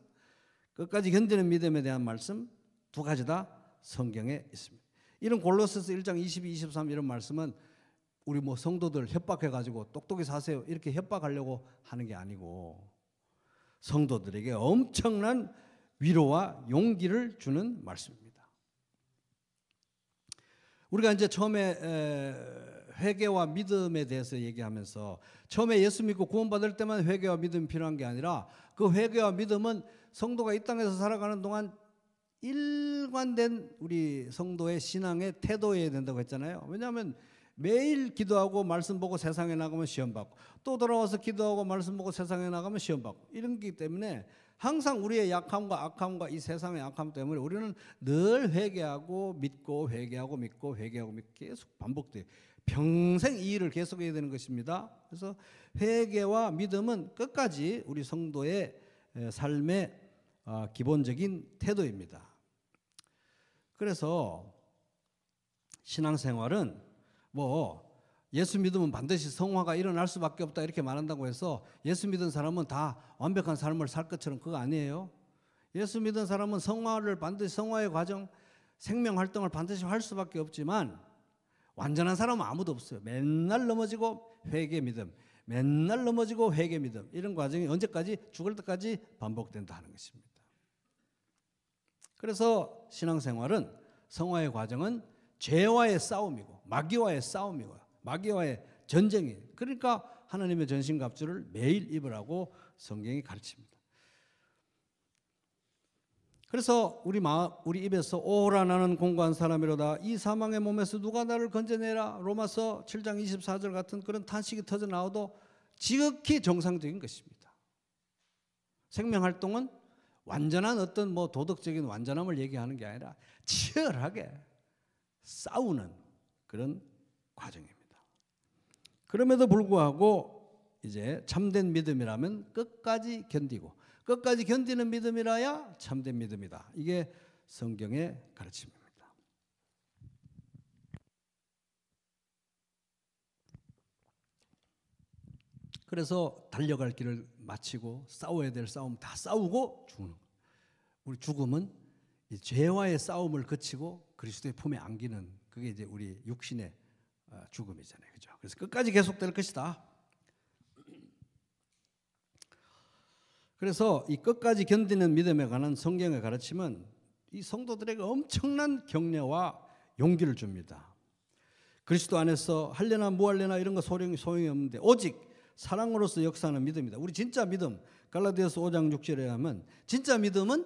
끝까지 견디는 믿음에 대한 말씀 두 가지 다 성경에 있습니다. 이런 골로새서 1장 22, 23 이런 말씀은 우리 뭐 성도들 협박해가지고 똑똑히 사세요 이렇게 협박하려고 하는 게 아니고 성도들에게 엄청난 위로와 용기를 주는 말씀입니다. 우리가 이제 처음에 회개와 믿음에 대해서 얘기하면서 처음에 예수 믿고 구원받을 때만 회개와 믿음이 필요한 게 아니라 그 회개와 믿음은 성도가 이 땅에서 살아가는 동안 일관된 우리 성도의 신앙의 태도여야 된다고 했잖아요. 왜냐하면 매일 기도하고 말씀 보고 세상에 나가면 시험 받고 또 돌아와서 기도하고 말씀 보고 세상에 나가면 시험 받고 이런 거기 때문에 항상 우리의 약함과 악함과 이 세상의 약함 때문에 우리는 늘 회개하고 믿고 회개하고 믿고 회개하고 믿고 계속 반복돼요. 평생 이 일을 계속해야 되는 것입니다. 그래서 회개와 믿음은 끝까지 우리 성도의 삶의 기본적인 태도입니다. 그래서 신앙생활은 뭐 예수 믿으면 반드시 성화가 일어날 수밖에 없다 이렇게 말한다고 해서 예수 믿은 사람은 다 완벽한 삶을 살 것처럼 그거 아니에요. 예수 믿은 사람은 성화를 반드시 성화의 과정, 생명 활동을 반드시 할 수밖에 없지만 완전한 사람은 아무도 없어요. 맨날 넘어지고 회개 믿음, 맨날 넘어지고 회개 믿음 이런 과정이 언제까지 죽을 때까지 반복된다 하는 것입니다. 그래서 신앙생활은 성화의 과정은 죄와의 싸움이고 마귀와의 싸움이고 마귀와의 전쟁이에요. 그러니까 하나님의 전신갑주를 매일 입으라고 성경이 가르칩니다. 그래서 우리 입에서 오라 나는 공고한 사람이로다 이 사망의 몸에서 누가 나를 건져내라 로마서 7장 24절 같은 그런 탄식이 터져 나와도 지극히 정상적인 것입니다. 생명활동은 완전한 어떤 뭐 도덕적인 완전함을 얘기하는 게 아니라 치열하게 싸우는 그런 과정입니다. 그럼에도 불구하고 이제 참된 믿음이라면 끝까지 견디고 끝까지 견디는 믿음이라야 참된 믿음이다. 이게 성경의 가르침입니다. 그래서 달려갈 길을 마치고 싸워야 될 싸움 다 싸우고 죽는 거예요. 우리 죽음은 이 죄와의 싸움을 거치고 그리스도의 품에 안기는 그게 이제 우리 육신의 죽음이잖아요. 그죠? 그래서 끝까지 계속될 것이다. 그래서 이 끝까지 견디는 믿음에 관한 성경의 가르침은 이 성도들에게 엄청난 격려와 용기를 줍니다. 그리스도 안에서 할려나 무할려나 이런 거 소용이 없는데 오직 사랑으로서 역사하는 믿음이다. 우리 진짜 믿음 갈라디아서 5장 6절에 하면 진짜 믿음은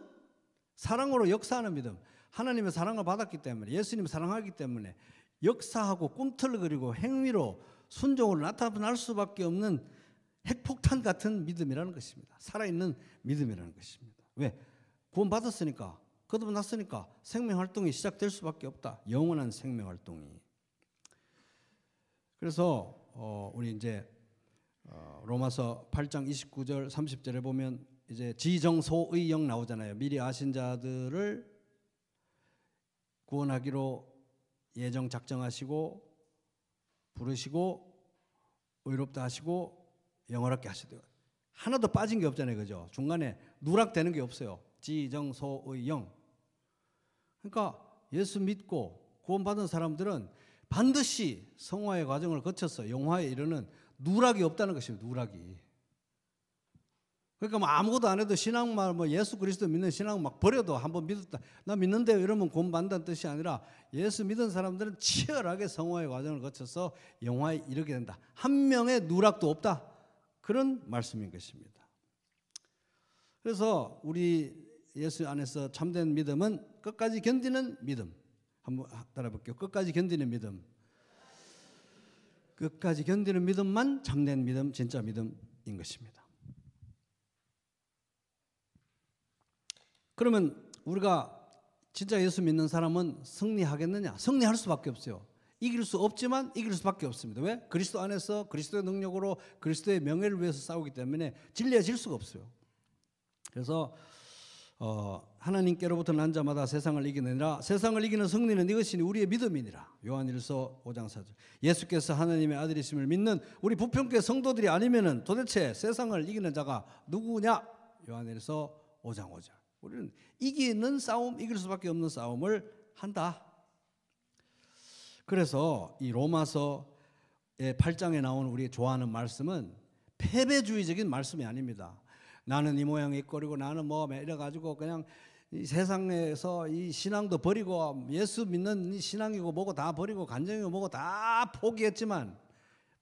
사랑으로 역사하는 믿음. 하나님의 사랑을 받았기 때문에 예수님 사랑하기 때문에 역사하고 꿈틀거리고 행위로 순종으로 나타날 수밖에 없는 핵폭탄 같은 믿음이라는 것입니다. 살아있는 믿음이라는 것입니다. 왜? 구원받았으니까 거듭났으니까 생명활동이 시작될 수밖에 없다. 영원한 생명활동이. 그래서 우리 이제 로마서 8장 29절 30절에 보면 이제 지정소의영 나오잖아요. 미리 아신 자들을 구원하기로 예정 작정하시고 부르시고 의롭다 하시고 영원하게 하시되 하나도 빠진 게 없잖아요. 그죠? 중간에 누락되는 게 없어요. 지정소의 영. 그러니까 예수 믿고 구원받은 사람들은 반드시 성화의 과정을 거쳐서 영화에 이르는 누락이 없다는 것입니다. 누락이. 그러니까 뭐 아무것도 안 해도 신앙만 뭐 예수 그리스도 믿는 신앙 막 버려도 한번 믿었다. 나 믿는데요. 이러면 구원받는다는 뜻이 아니라 예수 믿은 사람들은 치열하게 성화의 과정을 거쳐서 영화에 이르게 된다. 한 명의 누락도 없다. 그런 말씀인 것입니다. 그래서 우리 예수 안에서 참된 믿음은 끝까지 견디는 믿음. 한번 따라볼게요. 끝까지 견디는 믿음. 끝까지 견디는 믿음만 참된 믿음, 진짜 믿음인 것입니다. 그러면 우리가 진짜 예수 믿는 사람은 승리하겠느냐? 승리할 수밖에 없어요. 이길 수 없지만 이길 수밖에 없습니다. 왜? 그리스도 안에서 그리스도의 능력으로 그리스도의 명예를 위해서 싸우기 때문에 진리에 질 수가 없어요. 그래서 하나님께로부터 난 자마다 세상을 이기느니라. 세상을 이기는 승리는 이것이니 우리의 믿음이니라. 요한일서 5장 4절. 예수께서 하나님의 아들이심을 믿는 우리 부평교회 성도들이 아니면은 도대체 세상을 이기는 자가 누구냐? 요한일서 5장 5절. 우리는 이기는 싸움, 이길 수밖에 없는 싸움을 한다. 그래서 이 로마서의 8장에 나오는 우리 좋아하는 말씀은 패배주의적인 말씀이 아닙니다. 나는 이 모양이 있거리고 나는 뭐 이래가지고 그냥 이 세상에서 이 신앙도 버리고 예수 믿는 이 신앙이고 뭐고 다 버리고 간증이고 뭐고 다 포기했지만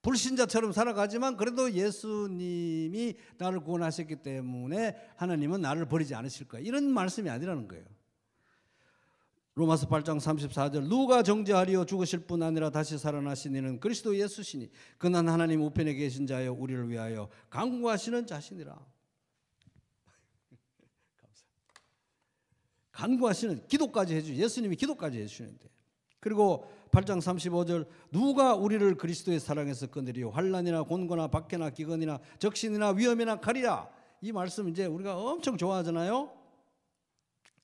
불신자처럼 살아가지만 그래도 예수님이 나를 구원하셨기 때문에 하나님은 나를 버리지 않으실 거야. 이런 말씀이 아니라는 거예요. 로마서 8장 34절 누가 정죄하리요 죽으실 뿐 아니라 다시 살아나신 이는 그리스도 예수시니 그는 하나님 우편에 계신 자여 우리를 위하여 간구하시는 자신이라. 간구하시는 기도까지 해주 예수님이 기도까지 해주시는데 그리고 8장 35절 누가 우리를 그리스도의 사랑에서 끊으리요 환난이나 곤고나 박해나 기근이나 적신이나 위험이나 칼이라. 이 말씀 이제 우리가 엄청 좋아하잖아요.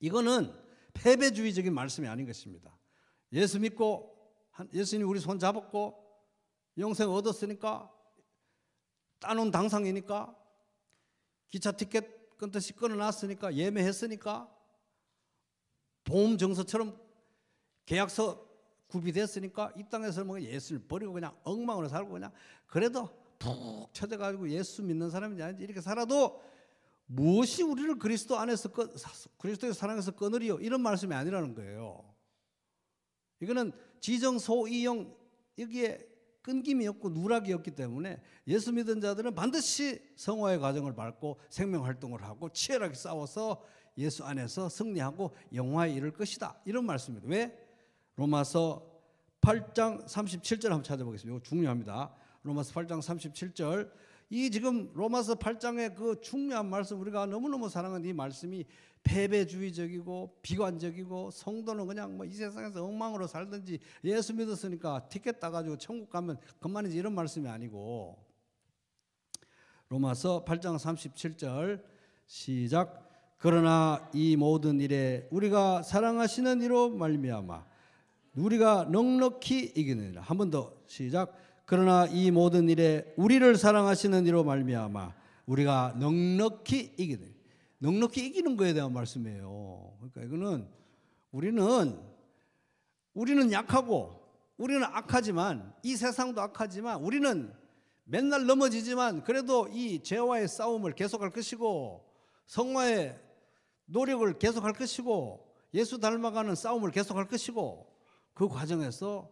이거는 패배주의적인 말씀이 아닌 것입니다. 예수 믿고 예수님 우리 손 잡았고 영생 얻었으니까 따놓은 당상이니까 기차 티켓 끊듯이 끊어놨으니까 예매했으니까 보험 정서처럼 계약서 구비됐으니까 이 땅에서 뭐 예수를 버리고 그냥 엉망으로 살고 그냥 그래도 푹 쳐져가지고 예수 믿는 사람인지 아닌지 이렇게 살아도 무엇이 우리를 그리스도 안에서 그리스도의 사랑에서 끊으리요 이런 말씀이 아니라는 거예요. 이거는 지정소이용 여기에 끊김이 없고 누락이 없기 때문에 예수 믿은 자들은 반드시 성화의 과정을 밟고 생명활동을 하고 치열하게 싸워서 예수 안에서 승리하고 영화에 이를 것이다. 이런 말씀입니다. 왜? 로마서 8장 37절 한번 찾아보겠습니다. 이거 중요합니다. 로마서 8장 37절. 이 지금 로마서 8장의 그 중요한 말씀 우리가 너무너무 사랑하는 이 말씀이 패배주의적이고 비관적이고 성도는 그냥 뭐 이 세상에서 엉망으로 살든지 예수 믿었으니까 티켓 따가지고 천국 가면 그만이지 이런 말씀이 아니고 로마서 8장 37절 시작. 그러나 이 모든 일에 우리가 사랑하시는 이로 말미암아 우리가 넉넉히 이기느니라. 한 번 더 시작. 그러나 이 모든 일에 우리를 사랑하시는 이로 말미암아 우리가 넉넉히 이기느니라. 넉넉히 이기는 거에 대한 말씀이에요. 그러니까 이거는 우리는 약하고 우리는 악하지만 이 세상도 악하지만 우리는 맨날 넘어지지만 그래도 이 죄와의 싸움을 계속할 것이고 성화의 노력을 계속할 것이고 예수 닮아가는 싸움을 계속할 것이고 그 과정에서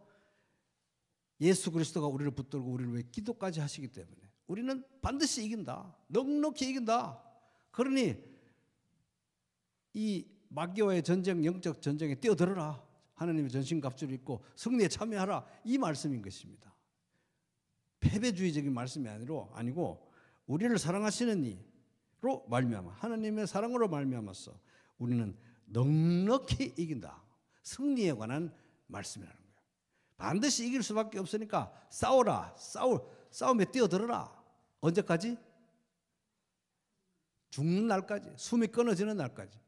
예수 그리스도가 우리를 붙들고 우리를 위해 기도까지 하시기 때문에 우리는 반드시 이긴다. 넉넉히 이긴다. 그러니 이 마귀와의 전쟁, 영적 전쟁에 뛰어들어라. 하나님의 전신갑주를 입고 승리에 참여하라. 이 말씀인 것입니다. 패배주의적인 말씀이 아니고 우리를 사랑하시는 이로 말미암아 하나님의 사랑으로 말미암아서 우리는 넉넉히 이긴다. 승리에 관한 말씀이라는 거예요. 반드시 이길 수밖에 없으니까 싸워라. 싸움에 뛰어들어라. 언제까지? 죽는 날까지. 숨이 끊어지는 날까지.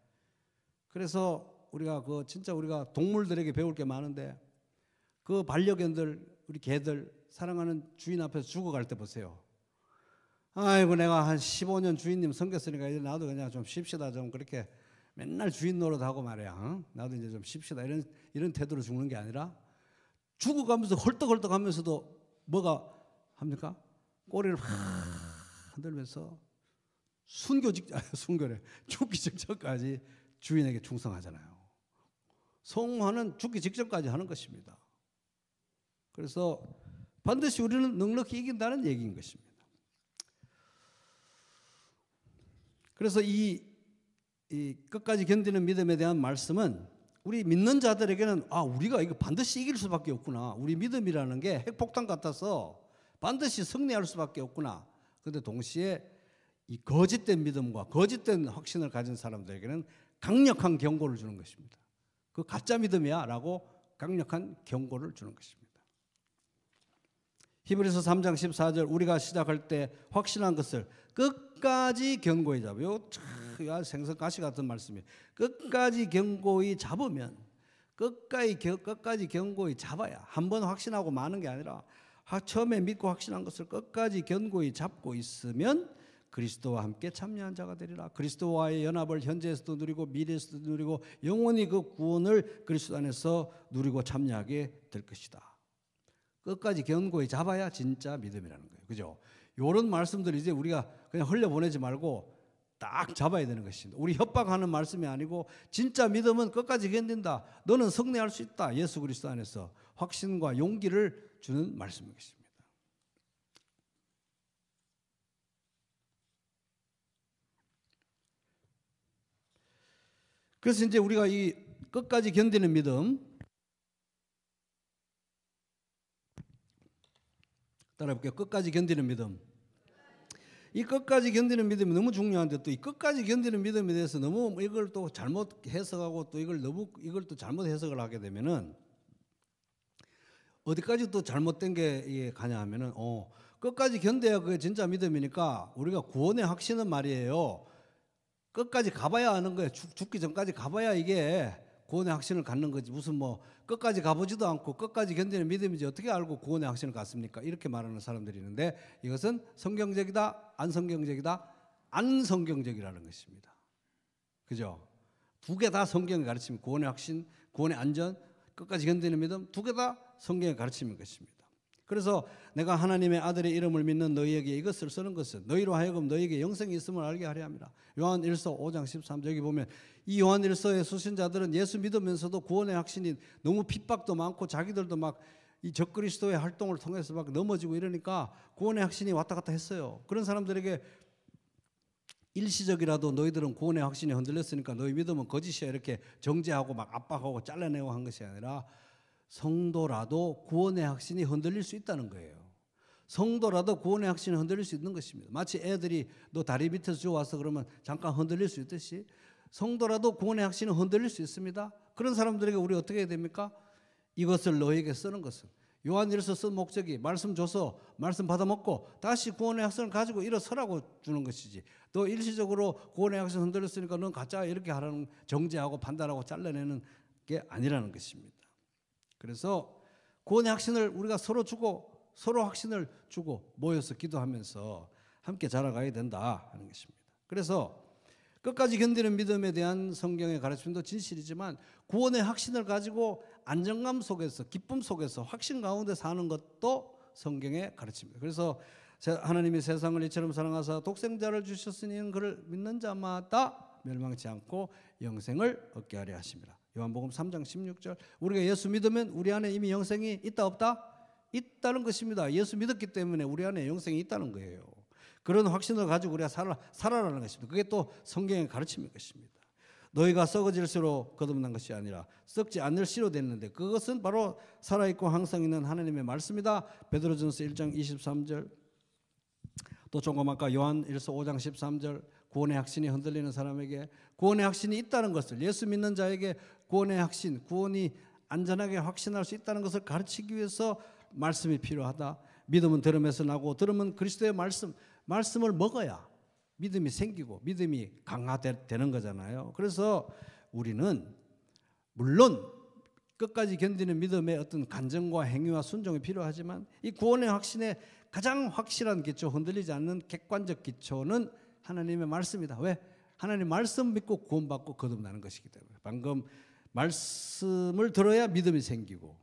그래서 우리가 진짜 우리가 동물들에게 배울 게 많은데 그 반려견들, 우리 개들 사랑하는 주인 앞에서 죽어갈 때 보세요. 아이고 내가 한 15년 주인님 섬겼으니까 이제 나도 그냥 좀 쉽시다, 좀 그렇게 맨날 주인 노릇하고 말이야. 나도 이제 좀 쉽시다, 이런 태도로 죽는 게 아니라 죽어가면서 헐떡헐떡하면서도 뭐가 합니까? 꼬리를 확 흔들면서 순교래. 죽기 직전까지 주인에게 충성하잖아요. 성화는 죽기 직전까지 하는 것입니다. 그래서 반드시 우리는 넉넉히 이긴다는 얘기인 것입니다. 그래서 이 끝까지 견디는 믿음에 대한 말씀은 우리 믿는 자들에게는 우리가 이거 반드시 이길 수밖에 없구나. 우리 믿음이라는 게 핵폭탄 같아서 반드시 승리할 수밖에 없구나. 그런데 동시에 이 거짓된 믿음과 거짓된 확신을 가진 사람들에게는 강력한 경고를 주는 것입니다. 그 가짜 믿음이야 라고 강력한 경고를 주는 것입니다. 히브리서 3장 14절 우리가 시작할 때 확신한 것을 끝까지 견고히 잡아요. 생선가시 같은 말씀이에요. 끝까지 견고히 잡으면 끝까지 견고히 잡아야 한 번 확신하고 마는 게 아니라 처음에 믿고 확신한 것을 끝까지 견고히 잡고 있으면 그리스도와 함께 참여한 자가 되리라. 그리스도와의 연합을 현재에서도 누리고 미래에서도 누리고 영원히 그 구원을 그리스도 안에서 누리고 참여하게 될 것이다. 끝까지 견고히 잡아야 진짜 믿음이라는 거예요. 그죠? 이런 말씀들 이제 우리가 그냥 흘려보내지 말고 딱 잡아야 되는 것입니다. 우리 협박하는 말씀이 아니고 진짜 믿음은 끝까지 견딘다. 너는 승리할 수 있다. 예수 그리스도 안에서 확신과 용기를 주는 말씀이겠습니다. 그래서 이제 우리가 이 끝까지 견디는 믿음, 따라해볼게요. 끝까지 견디는 믿음. 이 끝까지 견디는 믿음이 너무 중요한데 또 이 끝까지 견디는 믿음에 대해서 너무 이걸 또 잘못 해석하고 또 이걸 또 잘못 해석을 하게 되면은 어디까지 또 잘못된 게 가냐 하면은 끝까지 견뎌야 그게 진짜 믿음이니까 우리가 구원의 확신은 말이에요. 끝까지 가봐야 하는 거예요. 죽기 전까지 가봐야 이게 구원의 확신을 갖는 거지. 무슨 끝까지 가보지도 않고 끝까지 견디는 믿음이지 어떻게 알고 구원의 확신을 갖습니까? 이렇게 말하는 사람들이 있는데 이것은 성경적이다, 안 성경적이다, 안 성경적이라는 것입니다. 그죠? 두 개 다 성경의 가르침, 구원의 확신, 구원의 안전, 끝까지 견디는 믿음, 두 개 다 성경의 가르침인 것입니다. 그래서 내가 하나님의 아들의 이름을 믿는 너희에게 이것을 쓰는 것은 너희로 하여금 너희에게 영생이 있음을 알게 하려 함이라. 요한 1서 5장 13절 여기 보면 이 요한 1서의 수신자들은 예수 믿으면서도 구원의 확신이 너무 핍박도 많고 자기들도 막 이 적그리스도의 활동을 통해서 막 넘어지고 이러니까 구원의 확신이 왔다 갔다 했어요. 그런 사람들에게 일시적이라도 너희들은 구원의 확신이 흔들렸으니까 너희 믿음은 거짓이야 이렇게 정죄하고 막 압박하고 잘라내고 한 것이 아니라 성도라도 구원의 확신이 흔들릴 수 있다는 거예요. 성도라도 구원의 확신이 흔들릴 수 있는 것입니다. 마치 애들이 너 다리 밑에서 주워와서 그러면 잠깐 흔들릴 수 있듯이 성도라도 구원의 확신이 흔들릴 수 있습니다. 그런 사람들에게 우리 어떻게 해야 됩니까? 이것을 너에게 쓰는 것은 요한일서 쓴 목적이 말씀 줘서 말씀 받아먹고 다시 구원의 확신을 가지고 일어서라고 주는 것이지 너 일시적으로 구원의 확신 흔들렸으니까 넌 가짜 이렇게 하라는 정죄하고 판단하고 잘라내는 게 아니라는 것입니다. 그래서 구원의 확신을 우리가 서로 주고 서로 확신을 주고 모여서 기도하면서 함께 자라가야 된다 하는 것입니다. 그래서 끝까지 견디는 믿음에 대한 성경의 가르침도 진실이지만 구원의 확신을 가지고 안정감 속에서 기쁨 속에서 확신 가운데 사는 것도 성경의 가르침입니다. 그래서 하나님이 세상을 이처럼 사랑하사 독생자를 주셨으니 그를 믿는 자마다 멸망치 않고 영생을 얻게 하려 하심이라. 요한복음 3장 16절 우리가 예수 믿으면 우리 안에 이미 영생이 있다 없다? 있다는 것입니다. 예수 믿었기 때문에 우리 안에 영생이 있다는 거예요. 그런 확신을 가지고 우리가 살아라는 것입니다. 그게 또 성경의 가르침인 것입니다. 너희가 썩어질 씨로 거듭난 것이 아니라 썩지 않을 씨로 됐는데 그것은 바로 살아있고 항상 있는 하나님의 말씀이다. 베드로전서 1장 23절 또 조금 아까 요한 1서 5장 13절 구원의 확신이 흔들리는 사람에게 구원의 확신이 있다는 것을 예수 믿는 자에게 구원의 확신, 구원이 안전하게 확신할 수 있다는 것을 가르치기 위해서 말씀이 필요하다. 믿음은 들음에서 나고 들음은 그리스도의 말씀을 먹어야 믿음이 생기고 믿음이 강화되는 거잖아요. 그래서 우리는 물론 끝까지 견디는 믿음의 어떤 간증과 행위와 순종이 필요하지만 이 구원의 확신의 가장 확실한 기초, 흔들리지 않는 객관적 기초는 하나님의 말씀이다. 왜? 하나님 말씀 믿고 구원받고 거듭나는 것이기 때문에. 방금 말씀을 들어야 믿음이 생기고,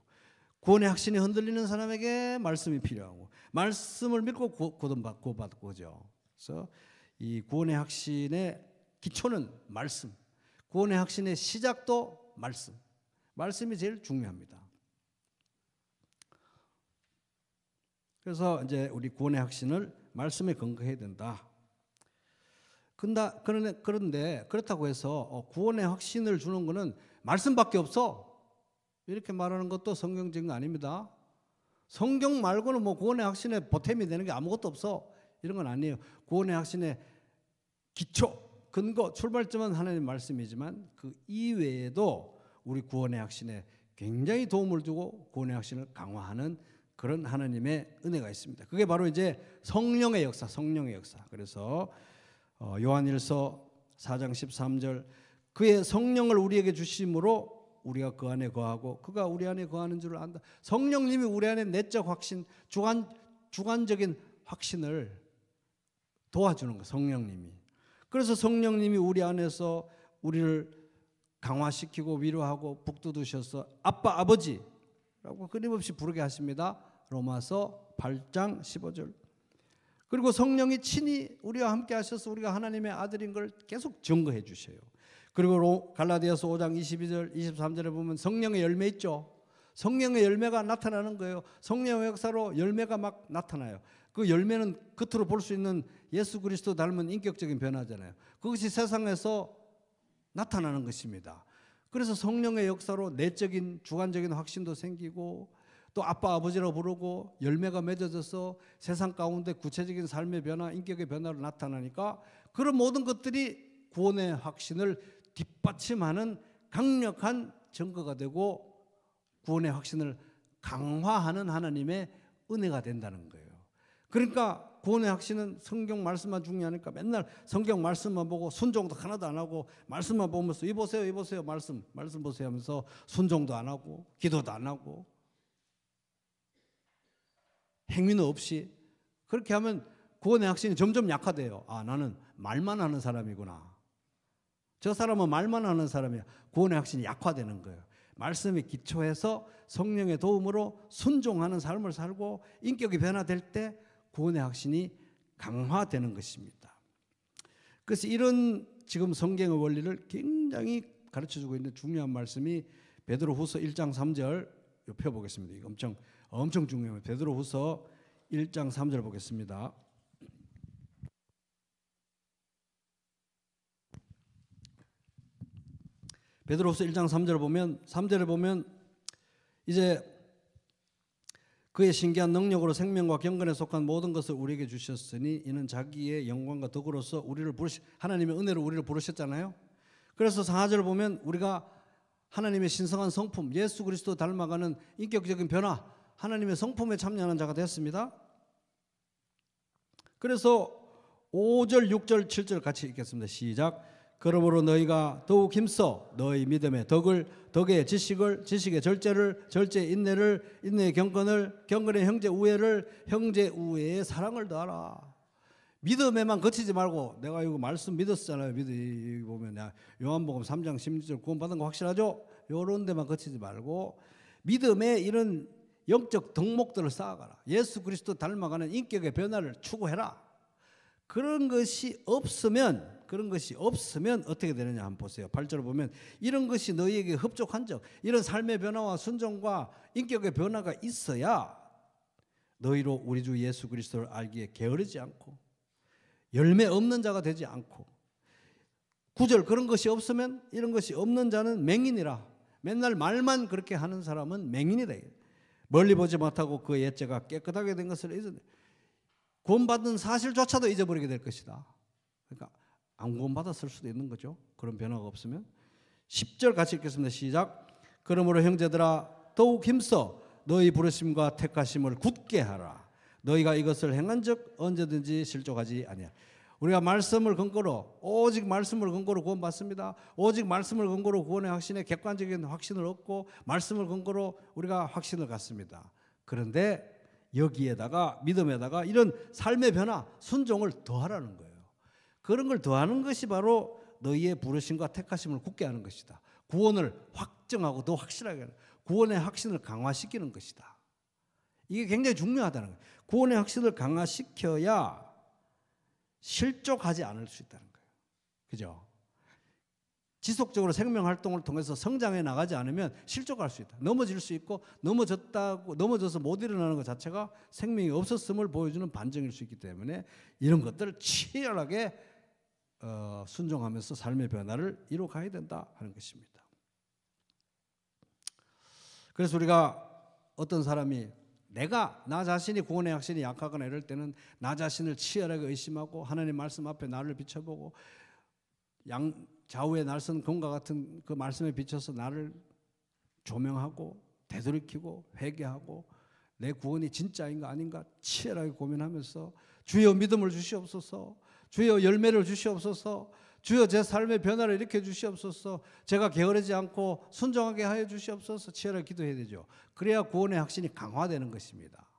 구원의 확신이 흔들리는 사람에게 말씀이 필요하고, 말씀을 믿고 구원받고 거죠. 그래서 이 구원의 확신의 기초는 말씀, 구원의 확신의 시작도 말씀. 말씀이 제일 중요합니다. 그래서 이제 우리 구원의 확신을 말씀에 근거해야 된다. 그런데 그렇다고 해서 구원의 확신을 주는 것은 말씀밖에 없어, 이렇게 말하는 것도 성경적인 거 아닙니다. 성경 말고는 뭐 구원의 확신에 보탬이 되는 게 아무것도 없어, 이런 건 아니에요. 구원의 확신의 기초, 근거, 출발점은 하나님 말씀이지만 그 이외에도 우리 구원의 확신에 굉장히 도움을 주고 구원의 확신을 강화하는 그런 하나님의 은혜가 있습니다. 그게 바로 이제 성령의 역사, 성령의 역사. 그래서 요한일서 4장 13절, 그의 성령을 우리에게 주심으로 우리가 그 안에 거하고 그가 우리 안에 거하는 줄을 안다. 성령님이 우리 안에 내적 확신, 주관적인 확신을 도와주는 거예요, 성령님이. 그래서 성령님이 우리 안에서 우리를 강화시키고 위로하고 북돋우셔서 아빠, 아버지라고 끊임없이 부르게 하십니다. 로마서 8장 15절. 그리고 성령이 친히 우리와 함께 하셔서 우리가 하나님의 아들인 걸 계속 증거해 주셔요. 그리고 갈라디아서 5장 22절 23절에 보면 성령의 열매 있죠. 성령의 열매가 나타나는 거예요. 성령의 역사로 열매가 막 나타나요. 그 열매는 겉으로 볼 수 있는 예수 그리스도 닮은 인격적인 변화잖아요. 그것이 세상에서 나타나는 것입니다. 그래서 성령의 역사로 내적인 주관적인 확신도 생기고 또 아빠 아버지라고 부르고 열매가 맺어져서 세상 가운데 구체적인 삶의 변화, 인격의 변화로 나타나니까 그런 모든 것들이 구원의 확신을 뒷받침하는 강력한 증거가 되고 구원의 확신을 강화하는 하나님의 은혜가 된다는 거예요. 그러니까 구원의 확신은 성경 말씀만 중요하니까 맨날 성경 말씀만 보고 순종도 하나도 안 하고 말씀만 보면서 이 보세요 말씀 보세요 하면서 순종도 안 하고 기도도 안 하고 행위는 없이 그렇게 하면 구원의 확신이 점점 약화돼요. 아, 나는 말만 하는 사람이구나. 저 사람은 말만 하는 사람이야. 구원의 확신이 약화되는 거예요. 말씀에 기초해서 성령의 도움으로 순종하는 삶을 살고 인격이 변화될 때 구원의 확신이 강화되는 것입니다. 그래서 이런 지금 성경의 원리를 굉장히 가르쳐주고 있는 중요한 말씀이 베드로후서 1장 3절 펴보겠습니다. 이거 엄청 중요합니다. 베드로후서 1장 3절 보겠습니다. 베드로후서 1장 3절에 보면 이제 그의 신기한 능력으로 생명과 경건에 속한 모든 것을 우리에게 주셨으니 이는 자기의 영광과 덕으로서 하나님의 은혜로 우리를 부르셨잖아요. 그래서 4절 보면 우리가 하나님의 신성한 성품, 예수 그리스도 닮아가는 인격적인 변화, 하나님의 성품에 참여하는 자가 됐습니다. 그래서 5절, 6절, 7절 같이 읽겠습니다. 시작. 그러므로 너희가 더욱 힘써 너희 믿음의 덕의 지식을, 지식의 절제를, 절제의 인내를, 인내의 경건을, 경건의 형제 우애를, 형제 우애의 사랑을 더하라. 믿음에만 그치지 말고 내가 이거 말씀 믿었잖아요. 여기 보면 요한복음 3장 16절 구원받은 거 확실하죠? 이런 데만 그치지 말고 믿음에 이런 영적 덕목들을 쌓아가라. 예수 그리스도 닮아가는 인격의 변화를 추구해라. 그런 것이 없으면 어떻게 되느냐 한번 보세요. 8절을 보면 이런 것이 너희에게 흡족한 적, 이런 삶의 변화와 순종과 인격의 변화가 있어야 너희로 우리 주 예수 그리스도를 알기에 게으르지 않고 열매 없는 자가 되지 않고 9절 그런 것이 없으면 이런 것이 없는 자는 맹인이라. 맨날 말만 그렇게 하는 사람은 맹인이다. 멀리 보지 못하고 그 옛죄가 깨끗하게 된 것을 잊었네. 구원받은 사실조차도 잊어버리게 될 것이다. 그러니까 안 구원받았을 수도 있는 거죠. 그런 변화가 없으면. 10절 같이 읽겠습니다. 시작. 그러므로 형제들아 더욱 힘써 너희 부르심과 택하심을 굳게 하라. 너희가 이것을 행한 적 언제든지 실족하지 아니하. 우리가 말씀을 근거로 오직 말씀을 근거로 구원받습니다. 오직 말씀을 근거로 구원의 확신에 객관적인 확신을 얻고 말씀을 근거로 우리가 확신을 갖습니다. 그런데 여기에다가 믿음에다가 이런 삶의 변화, 순종을 더하라는 거예요. 그런 걸 더하는 것이 바로 너희의 부르심과 택하심을 굳게 하는 것이다. 구원을 확정하고 더 확실하게 하는, 구원의 확신을 강화시키는 것이다. 이게 굉장히 중요하다는 거예요. 구원의 확신을 강화시켜야 실족하지 않을 수 있다는 거예요. 그죠? 지속적으로 생명활동을 통해서 성장해 나가지 않으면 실족할 수 있다. 넘어질 수 있고 넘어져서 못 일어나는 것 자체가 생명이 없었음을 보여주는 반증일 수 있기 때문에 이런 것들을 치열하게 순종하면서 삶의 변화를 이루어가야 된다 하는 것입니다. 그래서 우리가 어떤 사람이 나 자신이 구원의 확신이 약하거나 이럴 때는 나 자신을 치열하게 의심하고 하나님 말씀 앞에 나를 비춰보고 좌우의 날선 검과 같은 그 말씀에 비춰서 나를 조명하고 되돌이키고 회개하고 내 구원이 진짜인가 아닌가 치열하게 고민하면서 주여 믿음을 주시옵소서, 주여 열매를 주시옵소서, 주여 제 삶의 변화를 일으켜 주시옵소서, 제가 게으르지 않고 순종하게 하여 주시옵소서 치열하게 기도해야 되죠. 그래야 구원의 확신이 강화되는 것입니다.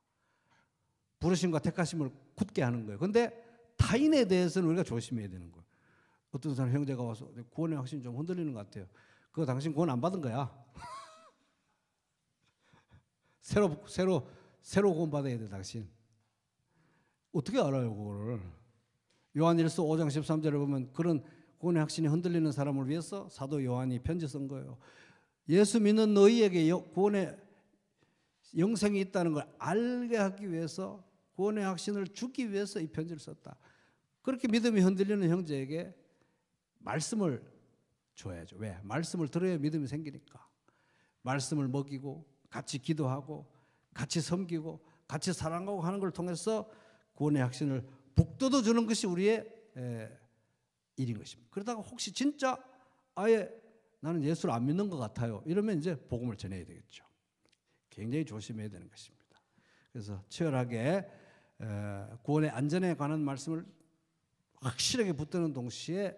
부르심과 택하심을 굳게 하는 거예요. 그런데 타인에 대해서는 우리가 조심해야 되는 거예요. 어떤 사람 형제가 와서 구원의 확신이 좀 흔들리는 것 같아요. 그거 당신 구원 안 받은 거야. 새로 구원 받아야 돼 당신. 어떻게 알아요 그거를? 요한일서 5장 13절에 보면 그런 구원의 확신이 흔들리는 사람을 위해서 사도 요한이 편지 쓴 거예요. 예수 믿는 너희에게 구원의 영생이 있다는 걸 알게 하기 위해서 구원의 확신을 주기 위해서 이 편지를 썼다. 그렇게 믿음이 흔들리는 형제에게 말씀을 줘야죠. 왜? 말씀을 들어야 믿음이 생기니까. 말씀을 먹이고 같이 기도하고 같이 섬기고 같이 사랑하고 하는 걸 통해서 구원의 확신을 북돋워 주는 것이 우리의 일인 것입니다. 그러다가 혹시 진짜 아예 나는 예수를 안 믿는 것 같아요. 이러면 이제 복음을 전해야 되겠죠. 굉장히 조심해야 되는 것입니다. 그래서 치열하게 구원의 안전에 관한 말씀을 확실하게 붙드는 동시에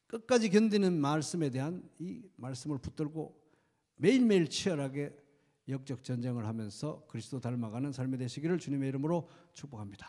끝까지 견디는 말씀에 대한 이 말씀을 붙들고 매일매일 치열하게 영적 전쟁을 하면서 그리스도 닮아가는 삶이 되시기를 주님의 이름으로 축복합니다.